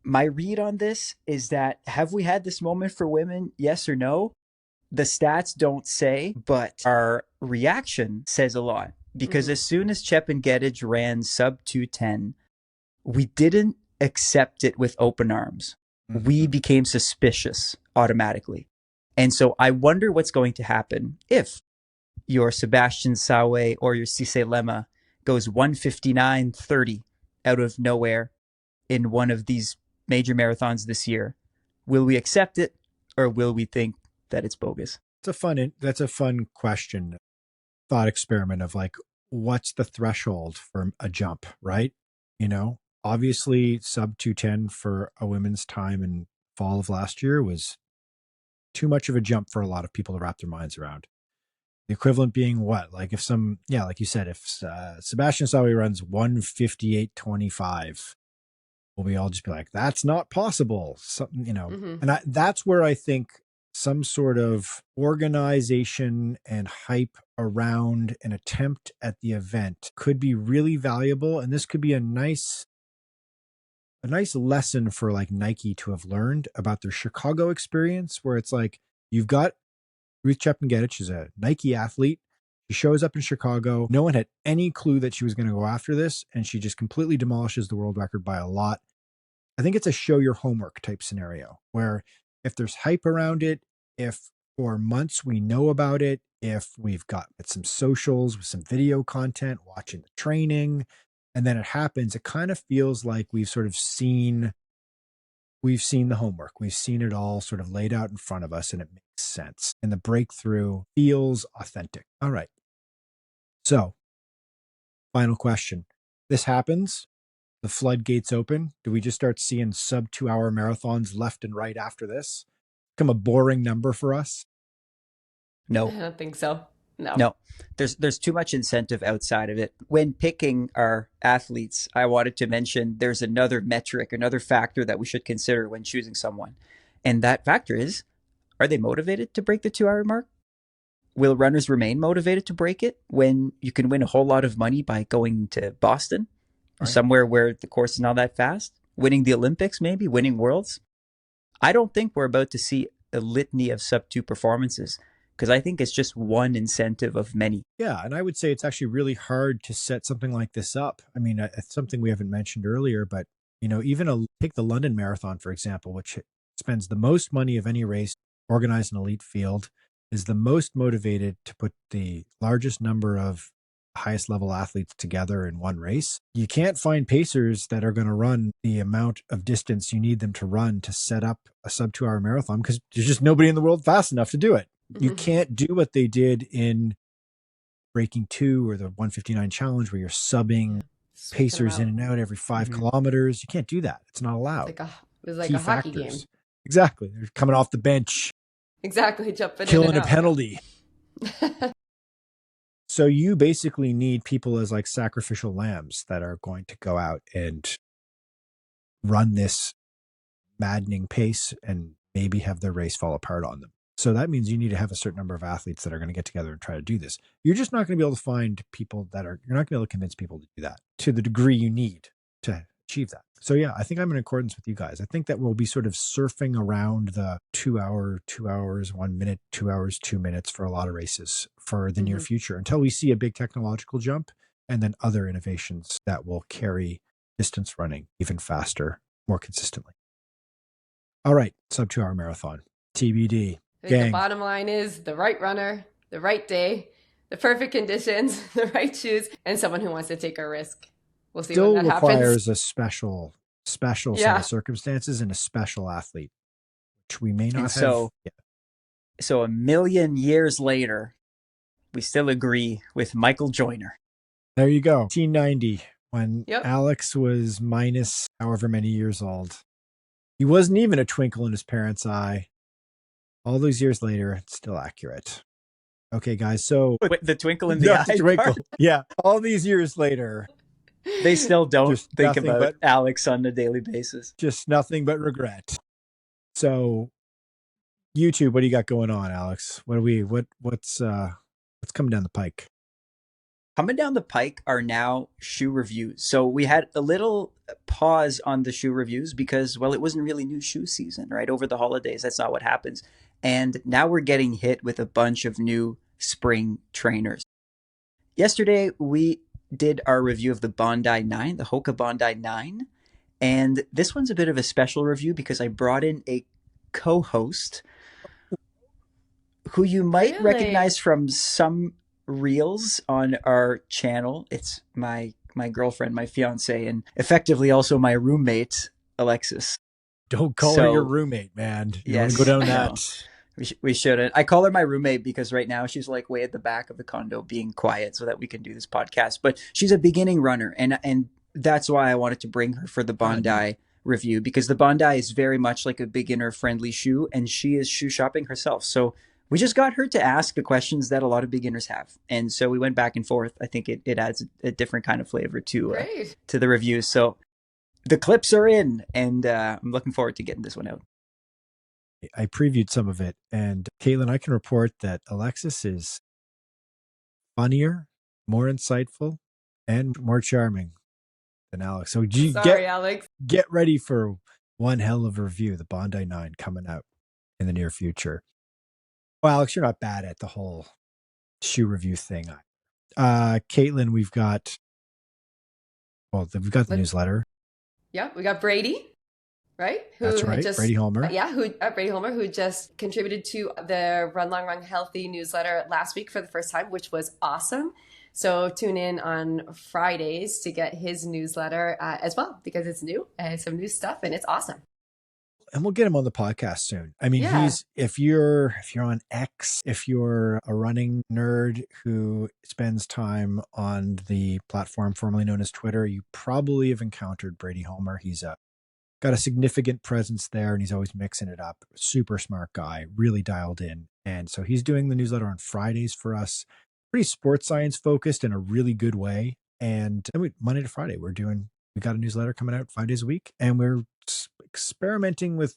My read on this is that, have we had this moment for women? Yes or no? The stats don't say, but our reaction says a lot. Because as soon as Chepngetich ran sub 2:10, we didn't accept it with open arms. We became suspicious automatically. And so I wonder what's going to happen if your Sebastian Sawe or your Cisse Lema goes 1:59:30 out of nowhere in one of these major marathons this year. Will we accept it, or will we think that it's bogus? That's a fun question. Thought experiment of like, what's the threshold for a jump, right? Obviously sub 2:10 for a women's time in fall of last year was too much of a jump for a lot of people to wrap their minds around. The equivalent being what? Like if like you said, if Sebastian Sawe runs 1:58:25, will we all just be like, that's not possible? Something, and that's where I think some sort of organization and hype around an attempt at the event could be really valuable. And this could be a nice lesson for like Nike to have learned about their Chicago experience, where it's like, you've got Ruth Chepngetich is a Nike athlete. She shows up in Chicago. No one had any clue that she was going to go after this, and she just completely demolishes the world record by a lot. I think it's a show your homework type scenario where if there's hype around it, if for months we know about it, if we've got some socials with some video content, watching the training, and then it happens, it kind of feels like we've seen the homework. We've seen it all sort of laid out in front of us, and it makes sense. And the breakthrough feels authentic. All right. So, final question. This happens. The floodgates open. Do we just start seeing sub 2-hour marathons left and right after this? Become a boring number for us? No. I don't think so. No. No, there's too much incentive outside of it. When picking our athletes, I wanted to mention there's another metric, another factor that we should consider when choosing someone. And that factor is, are they motivated to break the 2 hour mark? Will runners remain motivated to break it when you can win a whole lot of money by going to Boston, or somewhere where the course is not that fast? Winning the Olympics, maybe, winning worlds? I don't think we're about to see a litany of sub-2 performances, because I think it's just one incentive of many. Yeah, and I would say it's actually really hard to set something like this up. I mean, it's something we haven't mentioned earlier, but even take the London Marathon, for example, which spends the most money of any race organized in elite field, is the most motivated to put the largest number of highest level athletes together in one race. You can't find pacers that are going to run the amount of distance you need them to run to set up a sub 2 hour marathon, because there's just nobody in the world fast enough to do it. You can't do what they did in Breaking 2 or the 159 challenge, where you're subbing pacers in and out every 5 kilometers. You can't do that. It's not allowed. It was like a hockey game. Exactly. They're coming off the bench. Exactly. Jumping killing in and a penalty. So you basically need people as like sacrificial lambs that are going to go out and run this maddening pace and maybe have their race fall apart on them. So that means you need to have a certain number of athletes that are going to get together and try to do this. You're just not going to be able to find people you're not going to be able to convince people to do that to the degree you need to achieve that. So yeah, I think I'm in accordance with you guys. I think that we'll be sort of surfing around the 2 hour, 2 hours, 1 minute, 2 hours, 2 minutes for a lot of races for the near future, until we see a big technological jump and then other innovations that will carry distance running even faster, more consistently. All right, sub 2 hour marathon, TBD. The bottom line is the right runner, the right day, the perfect conditions, the right shoes, and someone who wants to take a risk. We'll see Still when that requires happens. a special set of circumstances and a special athlete, which we may not have. So 1 million years later, we still agree with Michael Joyner. There you go. 1990, when Alex was minus however many years old. He wasn't even a twinkle in his parents' eye. All those years later, it's still accurate. Okay, guys. So the twinkle in the eye. Twinkle. Yeah. All these years later, they still don't think about Alex on a daily basis. Just nothing but regret. So, YouTube, what do you got going on, Alex? What's coming down the pike? Coming down the pike are now shoe reviews. So we had a little pause on the shoe reviews because, well, it wasn't really new shoe season, right? Over the holidays, that's not what happens. And now we're getting hit with a bunch of new spring trainers. Yesterday, we did our review of the Bondi 9, the Hoka Bondi 9. And this one's a bit of a special review because I brought in a co-host who you might recognize from some reels on our channel. It's my girlfriend, my fiance, and effectively also my roommate, Alexis. Don't call her your roommate, man. You want to go down that. We shouldn't. I call her my roommate because right now she's like way at the back of the condo being quiet so that we can do this podcast. But she's a beginning runner, and that's why I wanted to bring her for the Bondi review, because the Bondi is very much like a beginner-friendly shoe, and she is shoe shopping herself. So we just got her to ask the questions that a lot of beginners have. And so we went back and forth. I think it adds a different kind of flavor to the reviews. So the clips are in, and I'm looking forward to getting this one out. I previewed some of it, and Katelyn, I can report that Alexis is funnier, more insightful, and more charming than Alex. So Alex. Get ready for one hell of a review, the Bondi 9 coming out in the near future. Well, Alex, you're not bad at the whole shoe review thing. Katelyn, we've got the newsletter. Yeah, we got Brady. Right? That's right. Brady Holmer. Brady Holmer, who just contributed to the Run Long Run Healthy newsletter last week for the first time, which was awesome. So tune in on Fridays to get his newsletter as well, because it's new and some new stuff, and it's awesome. And we'll get him on the podcast soon. I mean, if you're on X, if you're a running nerd who spends time on the platform formerly known as Twitter, you probably have encountered Brady Holmer. He's got a significant presence there, and he's always mixing it up. Super smart guy, really dialed in. And so he's doing the newsletter on Fridays for us. pretty sports science focused in a really good way. And Monday to Friday, we got a newsletter coming out 5 days a week, and we're experimenting with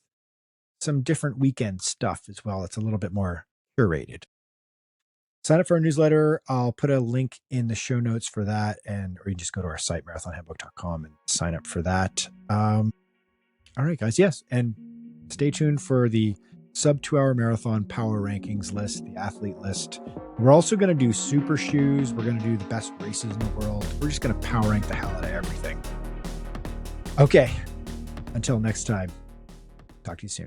some different weekend stuff as well. It's a little bit more curated. Sign up for our newsletter. I'll put a link in the show notes for that, or you can just go to our site, marathonhandbook.com, and sign up for that. All right, guys. Yes. And stay tuned for the sub 2 hour marathon power rankings list, the athlete list. We're also going to do super shoes. We're going to do the best races in the world. We're just going to power rank the hell out of everything. Okay. Until next time, talk to you soon.